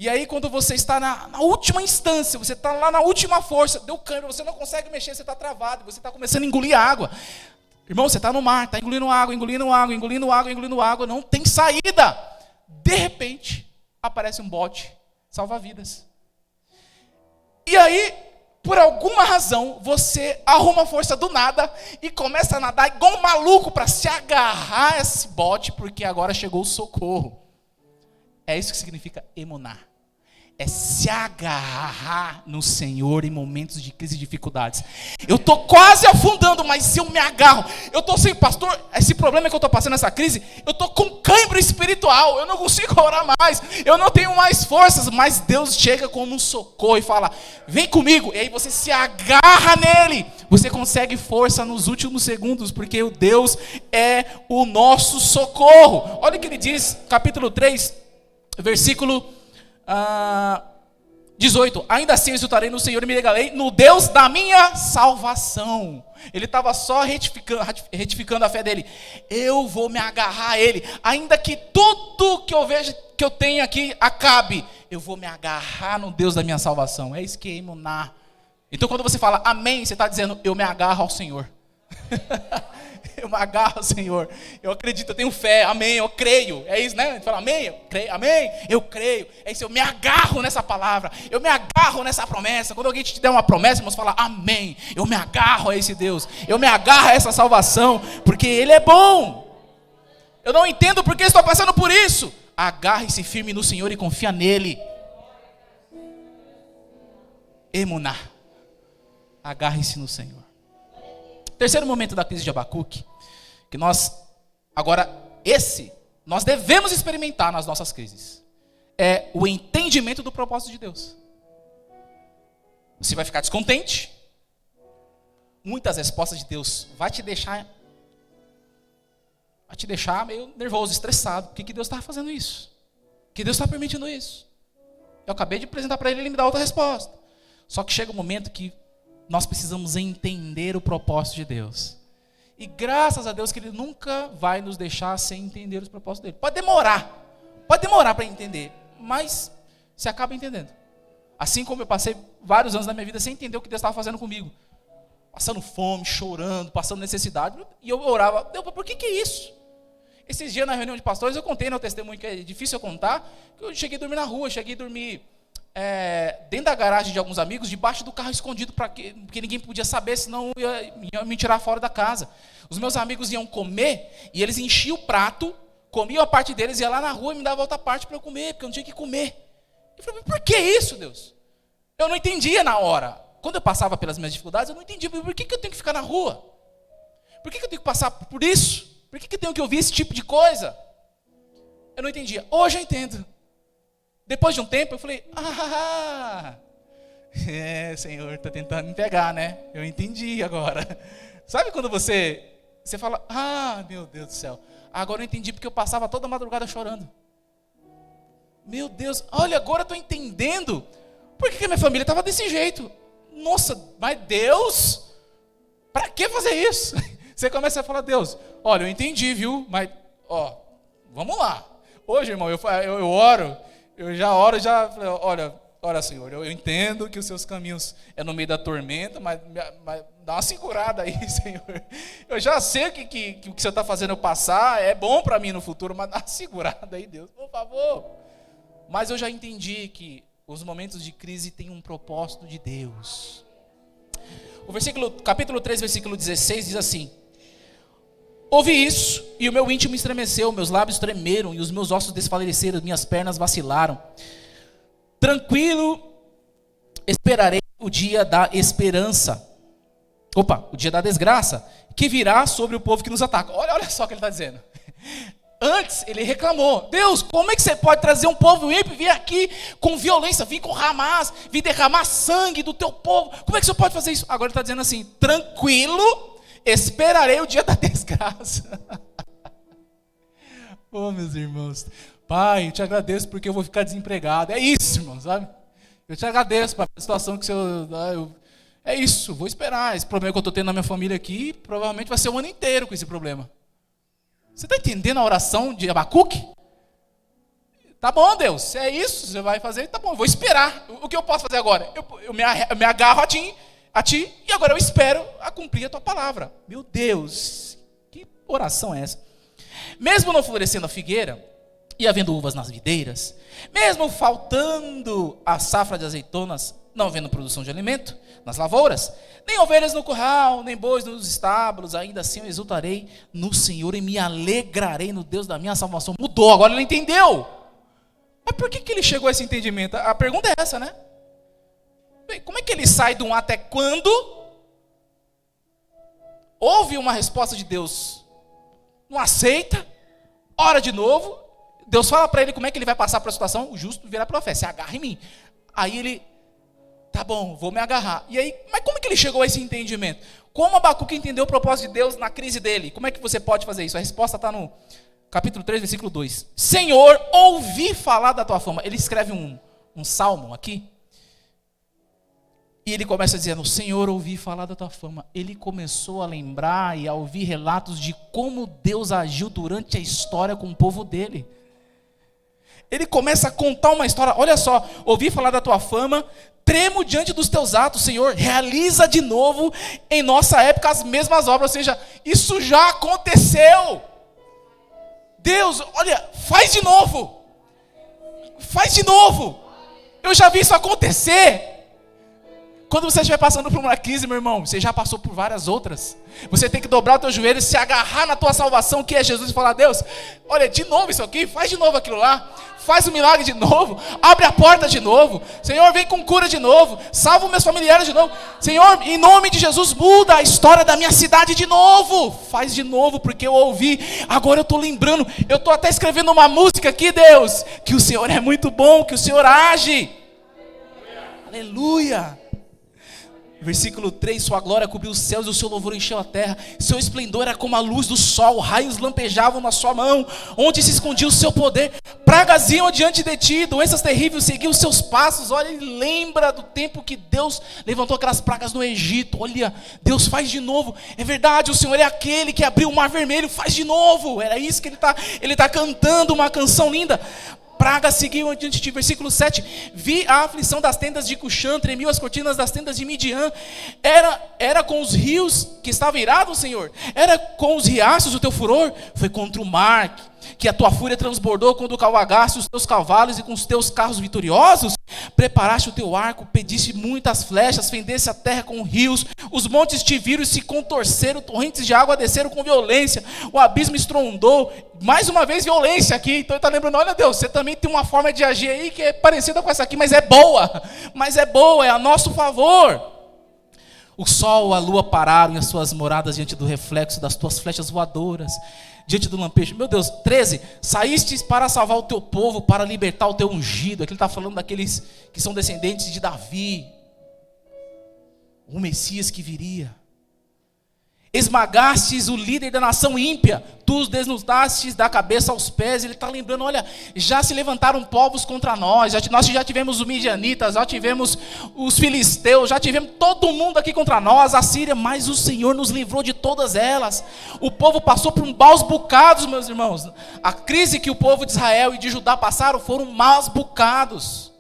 E aí, quando você está na última instância, você está lá na última força, deu câimbra, você não consegue mexer, você está travado, você está começando a engolir água. Irmão, você está no mar, está engolindo água, não tem saída. De repente, aparece um bote salva-vidas. E aí, por alguma razão, você arruma força do nada e começa a nadar igual um maluco para se agarrar a esse bote, porque agora chegou o socorro. É isso que significa emuná. é se agarrar no Senhor em momentos de crise e dificuldades. Eu estou quase afundando, mas se eu me agarro, eu estou sem pastor, esse problema que eu estou passando, essa crise, eu estou com cãibra espiritual, eu não consigo orar mais, eu não tenho mais forças, mas Deus chega como um socorro e fala, vem comigo, e aí você se agarra nele, você consegue força nos últimos segundos, porque o Deus é o nosso socorro. Olha o que ele diz, capítulo 3, versículo 18, ainda assim eu exultarei no Senhor e me alegrarei no Deus da minha salvação. Ele estava só retificando a fé dele. Eu vou me agarrar a ele, ainda que tudo que eu vejo que eu tenho aqui acabe, eu vou me agarrar no Deus da minha salvação. É isso que é emunar. Então quando você fala amém, você está dizendo eu me agarro ao Senhor. Eu me agarro ao Senhor, eu acredito, eu tenho fé, amém, eu creio, é isso, né? A gente fala amém, eu creio, é isso, eu me agarro nessa palavra, eu me agarro nessa promessa. Quando alguém te der uma promessa, irmãos, fala amém, eu me agarro a esse Deus, eu me agarro a essa salvação, porque Ele é bom. Eu não entendo porque estou passando por isso. Agarre-se firme no Senhor e confia nele. Emunar, agarre-se no Senhor. Terceiro momento da crise de Abacuque, que nós devemos experimentar nas nossas crises, é o entendimento do propósito de Deus. Você vai ficar descontente, muitas respostas de Deus vai te deixar meio nervoso, estressado. Por que Deus está fazendo isso? Por que Deus está permitindo isso? Eu acabei de apresentar para ele me dá outra resposta. Só que chega um momento que nós precisamos entender o propósito de Deus. E graças a Deus que Ele nunca vai nos deixar sem entender os propósitos dEle. Pode demorar para entender, mas você acaba entendendo. Assim como eu passei vários anos da minha vida sem entender o que Deus estava fazendo comigo. Passando fome, chorando, passando necessidade. E eu orava, Deus, por que é isso? Esses dias na reunião de pastores eu contei no testemunho, que é difícil eu contar, que eu cheguei a dormir na rua, cheguei a dormir dentro da garagem de alguns amigos, debaixo do carro escondido, porque ninguém podia saber, senão ia me tirar fora da casa. Os meus amigos iam comer, e eles enchiam o prato, comiam a parte deles, iam lá na rua e me davam outra parte para eu comer, porque eu não tinha que comer. Eu falei, por que isso, Deus? Eu não entendia na hora. Quando eu passava pelas minhas dificuldades, eu não entendia, por que eu tenho que ficar na rua? Por que eu tenho que passar por isso? Por que eu tenho que ouvir esse tipo de coisa? Eu não entendia. Hoje eu entendo. Depois de um tempo, eu falei, Senhor, está tentando me pegar, né? Eu entendi agora. Sabe quando você fala, meu Deus do céu, agora eu entendi porque eu passava toda a madrugada chorando. Meu Deus, olha, agora eu estou entendendo por que a minha família estava desse jeito. Nossa, mas Deus, para que fazer isso? Você começa a falar, Deus, olha, eu entendi, viu? Mas, vamos lá. Hoje, irmão, eu oro. Eu já oro, olha, Senhor, eu entendo que os seus caminhos é no meio da tormenta, mas dá uma segurada aí, Senhor. Eu já sei o que o Senhor está fazendo eu passar, é bom para mim no futuro, mas dá uma segurada aí, Deus, por favor. Mas eu já entendi que os momentos de crise têm um propósito de Deus. Capítulo 3, versículo 16 diz assim: ouvi isso, e o meu íntimo estremeceu, meus lábios tremeram, e os meus ossos desfaleceram, minhas pernas vacilaram. Tranquilo, esperarei o dia da esperança. O dia da desgraça, que virá sobre o povo que nos ataca. Olha só o que ele está dizendo. Antes ele reclamou, Deus, como é que você pode trazer um povo ímpio e vir aqui com violência, vir com Hamas, vir derramar sangue do teu povo? Como é que você pode fazer isso? Agora ele está dizendo assim, tranquilo, esperarei o dia da desgraça. Meus irmãos, Pai, eu te agradeço porque eu vou ficar desempregado. É isso, irmão, sabe? Eu te agradeço pela situação que é isso, vou esperar. Esse problema que eu estou tendo na minha família aqui, provavelmente vai ser o ano inteiro com esse problema. Você está entendendo a oração de Abacuque? Tá bom, Deus, é isso, você vai fazer, tá bom, eu vou esperar. O que eu posso fazer agora? Eu me agarro a ti, e agora eu espero a cumprir a tua palavra. Meu Deus, que oração é essa? Mesmo não florescendo a figueira, e havendo uvas nas videiras, mesmo faltando a safra de azeitonas, não havendo produção de alimento nas lavouras, nem ovelhas no curral, nem bois nos estábulos, ainda assim eu exultarei no Senhor e me alegrarei no Deus da minha salvação. Mudou, agora ele entendeu. Mas por que ele chegou a esse entendimento? A pergunta é essa, né? Bem, como é que ele sai de um até quando ouve uma resposta de Deus, não aceita, ora de novo, Deus fala para ele como é que ele vai passar para a situação, o justo virá profeta, se agarra em mim. Aí ele, tá bom, vou me agarrar. E aí, mas como é que ele chegou a esse entendimento? Como Abacuque entendeu o propósito de Deus na crise dele? Como é que você pode fazer isso? A resposta está no capítulo 3, versículo 2. Senhor, ouvi falar da tua fama. Ele escreve um salmo aqui. E ele começa dizendo, Senhor, ouvi falar da tua fama. Ele começou a lembrar e a ouvir relatos de como Deus agiu durante a história com o povo dele. Ele começa a contar uma história. Olha só, ouvi falar da tua fama, tremo diante dos teus atos, Senhor. Realiza de novo em nossa época as mesmas obras. Ou seja, isso já aconteceu. Deus, olha, faz de novo. Faz de novo. Eu já vi isso acontecer. Quando você estiver passando por uma crise, meu irmão, você já passou por várias outras. Você tem que dobrar o teu joelho, se agarrar na tua salvação, que é Jesus, e falar, Deus, olha, de novo isso aqui, faz de novo aquilo lá, faz o milagre de novo, abre a porta de novo, Senhor, vem com cura de novo, salva os meus familiares de novo, Senhor, em nome de Jesus, muda a história da minha cidade de novo, faz de novo, porque eu ouvi, agora eu estou lembrando, eu estou até escrevendo uma música aqui, Deus, que o Senhor é muito bom, que o Senhor age, aleluia. Versículo 3, sua glória cobriu os céus e o seu louvor encheu a terra. Seu esplendor era como a luz do sol, raios lampejavam na sua mão, onde se escondia o seu poder. Pragas iam diante de ti, doenças terríveis seguiam os seus passos. Olha, ele lembra do tempo que Deus levantou aquelas pragas no Egito. Olha, Deus faz de novo. É verdade, o Senhor é aquele que abriu o mar vermelho, faz de novo. Era isso que ele está cantando, uma canção linda. Pragas seguiam adiante de ti. Versículo 7, vi a aflição das tendas de Cuxã, tremiam as cortinas das tendas de Midian. Era com os rios que estava irado, Senhor? Era com os riachos o teu furor? Foi contra o mar que a tua fúria transbordou quando cavalgaste os teus cavalos e com os teus carros vitoriosos? Preparaste o teu arco, pediste muitas flechas, fendeste a terra com rios, os montes te viram e se contorceram, torrentes de água desceram com violência, o abismo estrondou, mais uma vez violência aqui. Então ele está lembrando, olha Deus, você também tem uma forma de agir aí que é parecida com essa aqui, mas é boa, é a nosso favor. O sol, a lua pararam em as suas moradas diante do reflexo das tuas flechas voadoras, diante do lampejo. Meu Deus, 13, saíste para salvar o teu povo, para libertar o teu ungido. Aqui ele está falando daqueles que são descendentes de Davi, o Messias que viria. Esmagastes o líder da nação ímpia, tu os desnudastes da cabeça aos pés. Ele está lembrando, olha, já se levantaram povos contra nós, nós já tivemos os midianitas, já tivemos os filisteus, já tivemos todo mundo aqui contra nós, a Síria, mas o Senhor nos livrou de todas elas. O povo passou por maus bocados, meus irmãos. A crise que o povo de Israel e de Judá passaram foram maus bocados.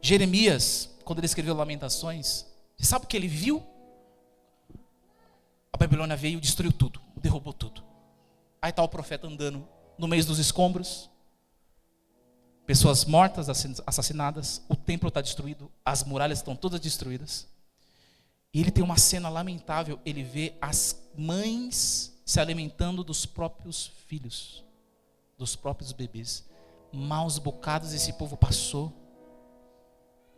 Jeremias, quando ele escreveu Lamentações, você sabe o que ele viu? A Babilônia veio e destruiu tudo, derrubou tudo. Aí está o profeta andando no meio dos escombros, pessoas mortas, assassinadas, o templo está destruído, as muralhas estão todas destruídas. E ele tem uma cena lamentável, ele vê as mães se alimentando dos próprios filhos, dos próprios bebês. Maus bocados esse povo passou.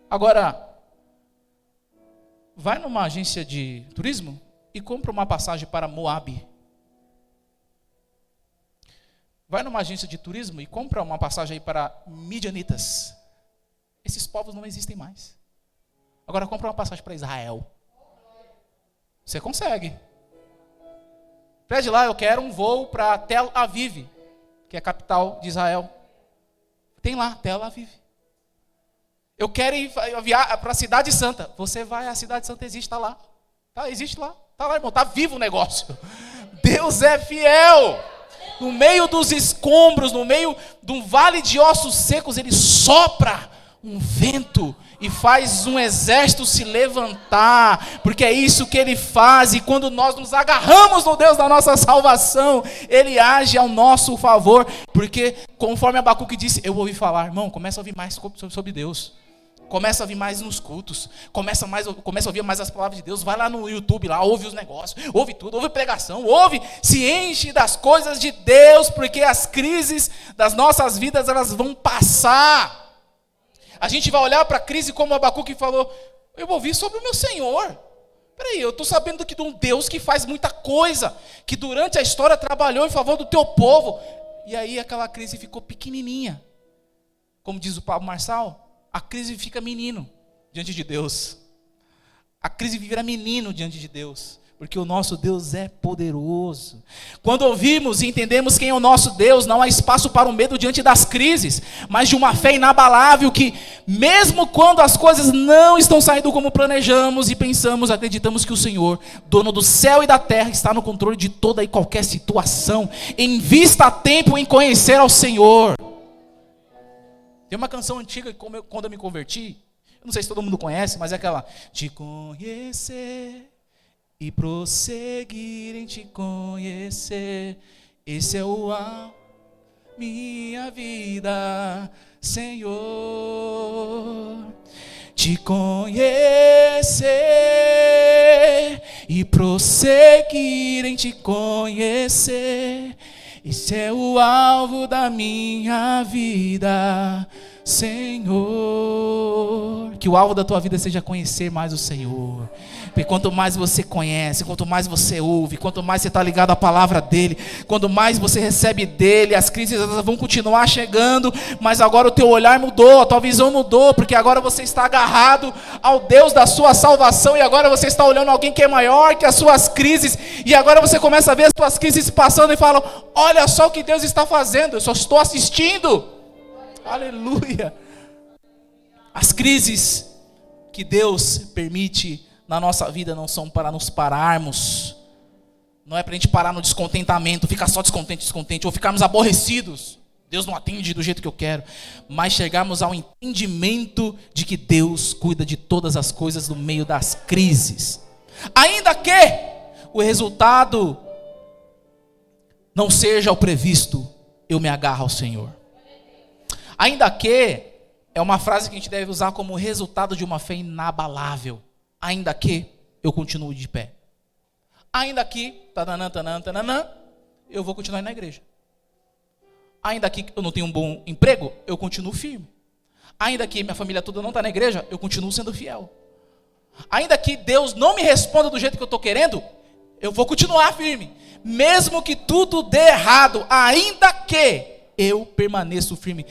Agora, vai numa agência de turismo e compra uma passagem para Moabe. Vai numa agência de turismo e compra uma passagem aí para Midianitas. Esses povos não existem mais. Agora compra uma passagem para Israel. Você consegue. Pede lá, eu quero um voo para Tel Aviv, que é a capital de Israel. Tem lá, Tel Aviv. Eu quero ir para a Cidade Santa. Você vai, a Cidade Santa existe, está lá. Tá, existe lá. Está lá, irmão, está vivo o negócio. Deus é fiel. No meio dos escombros, no meio de um vale de ossos secos, ele sopra um vento e faz um exército se levantar, porque é isso que ele faz. E quando nós nos agarramos no Deus da nossa salvação, ele age ao nosso favor, porque conforme Abacuque disse, eu ouvi falar, irmão, começa a ouvir mais sobre Deus. Começa a vir mais nos cultos, começa a ouvir mais as palavras de Deus, vai lá no YouTube, lá, ouve os negócios, ouve tudo, ouve pregação, se enche das coisas de Deus, porque as crises das nossas vidas, elas vão passar. A gente vai olhar para a crise como Abacuque falou, eu vou ouvir sobre o meu Senhor. Peraí, eu estou sabendo de um Deus que faz muita coisa, que durante a história trabalhou em favor do teu povo. E aí aquela crise ficou pequenininha. Como diz o Pablo Marçal, a crise fica menino diante de Deus. A crise vira menino diante de Deus. Porque o nosso Deus é poderoso. Quando ouvimos e entendemos quem é o nosso Deus, não há espaço para o medo diante das crises, mas de uma fé inabalável que, mesmo quando as coisas não estão saindo como planejamos e pensamos, acreditamos que o Senhor, dono do céu e da terra, está no controle de toda e qualquer situação. Invista tempo em conhecer ao Senhor. Tem uma canção antiga que quando eu me converti, eu não sei se todo mundo conhece, mas é aquela: te conhecer e prosseguir em te conhecer, esse é o minha vida, Senhor. Te conhecer e prosseguir em te conhecer, esse é o alvo da minha vida, Senhor. Que o alvo da tua vida seja conhecer mais o Senhor. Porque quanto mais você conhece, quanto mais você ouve, quanto mais você está ligado à palavra dEle, quanto mais você recebe dEle, as crises vão continuar chegando, mas agora o teu olhar mudou, a tua visão mudou, porque agora você está agarrado ao Deus da sua salvação, e agora você está olhando alguém que é maior que as suas crises, e agora você começa a ver as suas crises passando e fala: olha só o que Deus está fazendo, eu só estou assistindo. Aleluia. As crises que Deus permite na nossa vida não são para nos pararmos. Não é para a gente parar no descontentamento, ficar só descontente, ou ficarmos aborrecidos. Deus não atende do jeito que eu quero. Mas chegarmos ao entendimento de que Deus cuida de todas as coisas no meio das crises. Ainda que o resultado não seja o previsto, eu me agarro ao Senhor. Ainda que é uma frase que a gente deve usar como resultado de uma fé inabalável. Ainda que eu continuo de pé. Ainda que, eu vou continuar indo na igreja. Ainda que eu não tenho um bom emprego, eu continuo firme. Ainda que minha família toda não está na igreja, eu continuo sendo fiel. Ainda que Deus não me responda do jeito que eu estou querendo, eu vou continuar firme. Mesmo que tudo dê errado, ainda que eu permaneço firme.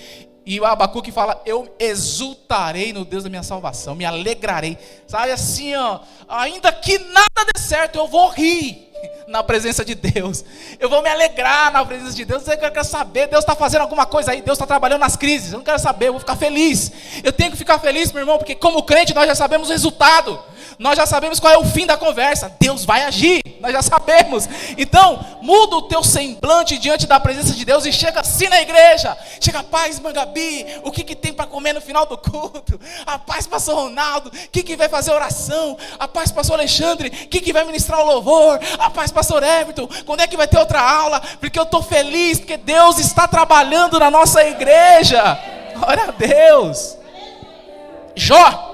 E o Abacuque fala: eu exultarei no Deus da minha salvação, me alegrarei. Sabe assim, ó, ainda que nada dê certo, eu vou rir na presença de Deus. Eu vou me alegrar na presença de Deus. Eu quero saber, Deus está fazendo alguma coisa aí, Deus está trabalhando nas crises. Eu não quero saber, eu vou ficar feliz. Eu tenho que ficar feliz, meu irmão, porque como crente nós já sabemos o resultado. Nós já sabemos qual é o fim da conversa. Deus vai agir, nós já sabemos. Então, muda o teu semblante diante da presença de Deus e chega assim na igreja. Chega: paz, Mangabi, o que tem para comer no final do culto? A paz, pastor Ronaldo, que vai fazer oração? A paz, pastor Alexandre, que vai ministrar o louvor? A paz, pastor Everton, quando é que vai ter outra aula? Porque eu estou feliz, porque Deus está trabalhando na nossa igreja. Glória a Deus. Jó,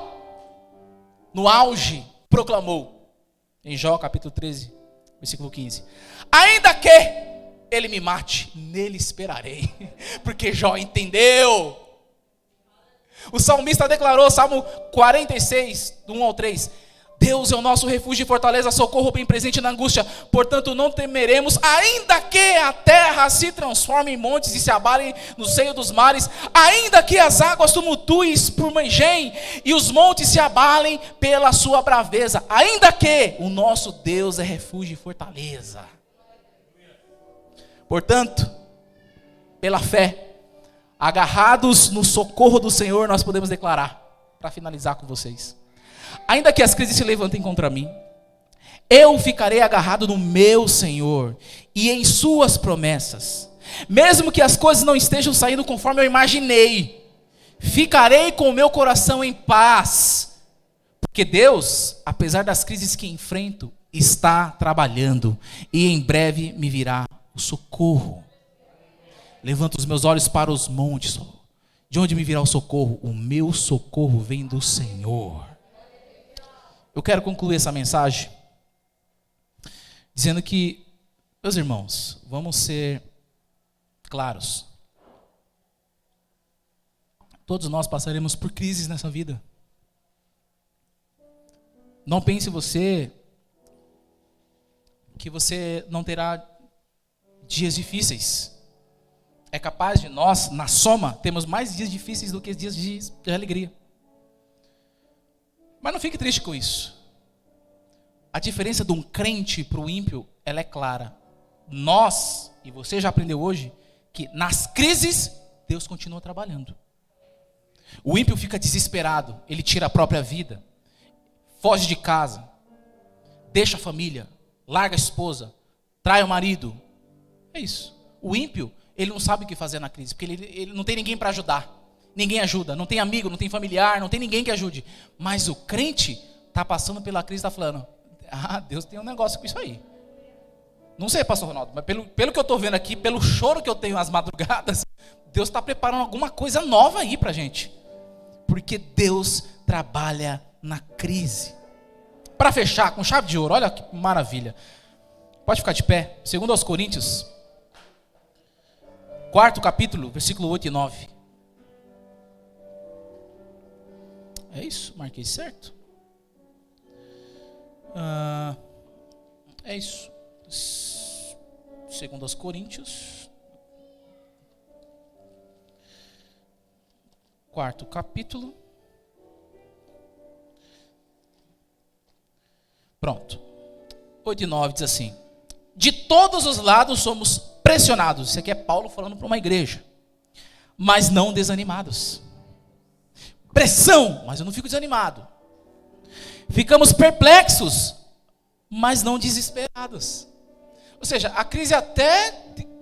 no auge, proclamou, em Jó capítulo 13, versículo 15: ainda que ele me mate, nele esperarei. Porque Jó entendeu. O salmista declarou, Salmo 46, do 1 ao 3: Deus é o nosso refúgio e fortaleza, socorro bem presente na angústia. Portanto não temeremos, ainda que a terra se transforme em montes e se abalem no seio dos mares, ainda que as águas tumultuem por Mangém e os montes se abalem pela sua braveza, ainda que o nosso Deus é refúgio e fortaleza. Portanto, pela fé, agarrados no socorro do Senhor, nós podemos declarar, para finalizar com vocês: ainda que as crises se levantem contra mim, eu ficarei agarrado no meu Senhor e em suas promessas. Mesmo que as coisas não estejam saindo conforme eu imaginei, ficarei com o meu coração em paz. Porque Deus, apesar das crises que enfrento, está trabalhando e em breve me virá o socorro. Levanto os meus olhos para os montes. De onde me virá o socorro? O meu socorro vem do Senhor. Eu quero concluir essa mensagem dizendo que, meus irmãos, vamos ser claros. Todos nós passaremos por crises nessa vida. Não pense que você não terá dias difíceis. É capaz de nós, na soma, termos mais dias difíceis do que dias de alegria. Mas não fique triste com isso. A diferença de um crente para o ímpio, ela é clara. Nós, e você já aprendeu hoje, que nas crises, Deus continua trabalhando. O ímpio fica desesperado, ele tira a própria vida, foge de casa, deixa a família, larga a esposa, trai o marido. É isso. O ímpio, ele não sabe o que fazer na crise, porque ele não tem ninguém para ajudar. Ninguém ajuda, não tem amigo, não tem familiar, não tem ninguém que ajude. Mas o crente está passando pela crise e está falando, Deus tem um negócio com isso aí. Não sei, pastor Ronaldo, mas pelo que eu estou vendo aqui, pelo choro que eu tenho às madrugadas, Deus está preparando alguma coisa nova aí para a gente. Porque Deus trabalha na crise. Para fechar, com chave de ouro, olha que maravilha. Pode ficar de pé. 2 Coríntios, 4º capítulo, versículo 8 e 9. É isso? Marquei certo? É isso. 2 Coríntios, 4º capítulo. Pronto. 8 e 9 diz assim: de todos os lados somos pressionados. Isso aqui é Paulo falando para uma igreja. Mas não desanimados. Pressão, mas eu não fico desanimado. Ficamos perplexos, mas não desesperados. Ou seja, a crise até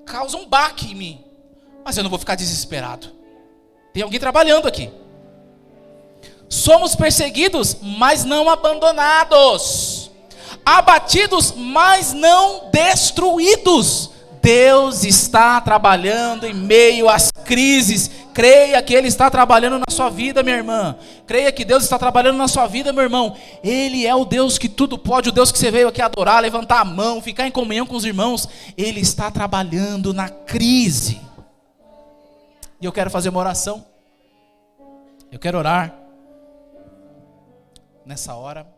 causa um baque em mim, mas eu não vou ficar desesperado. Tem alguém trabalhando aqui. Somos perseguidos, mas não abandonados. Abatidos, mas não destruídos. Deus está trabalhando em meio às crises. Creia que Ele está trabalhando na sua vida, minha irmã. Creia que Deus está trabalhando na sua vida, meu irmão. Ele é o Deus que tudo pode, o Deus que você veio aqui adorar, levantar a mão, ficar em comunhão com os irmãos. Ele está trabalhando na crise. E eu quero fazer uma oração. Eu quero orar nessa hora.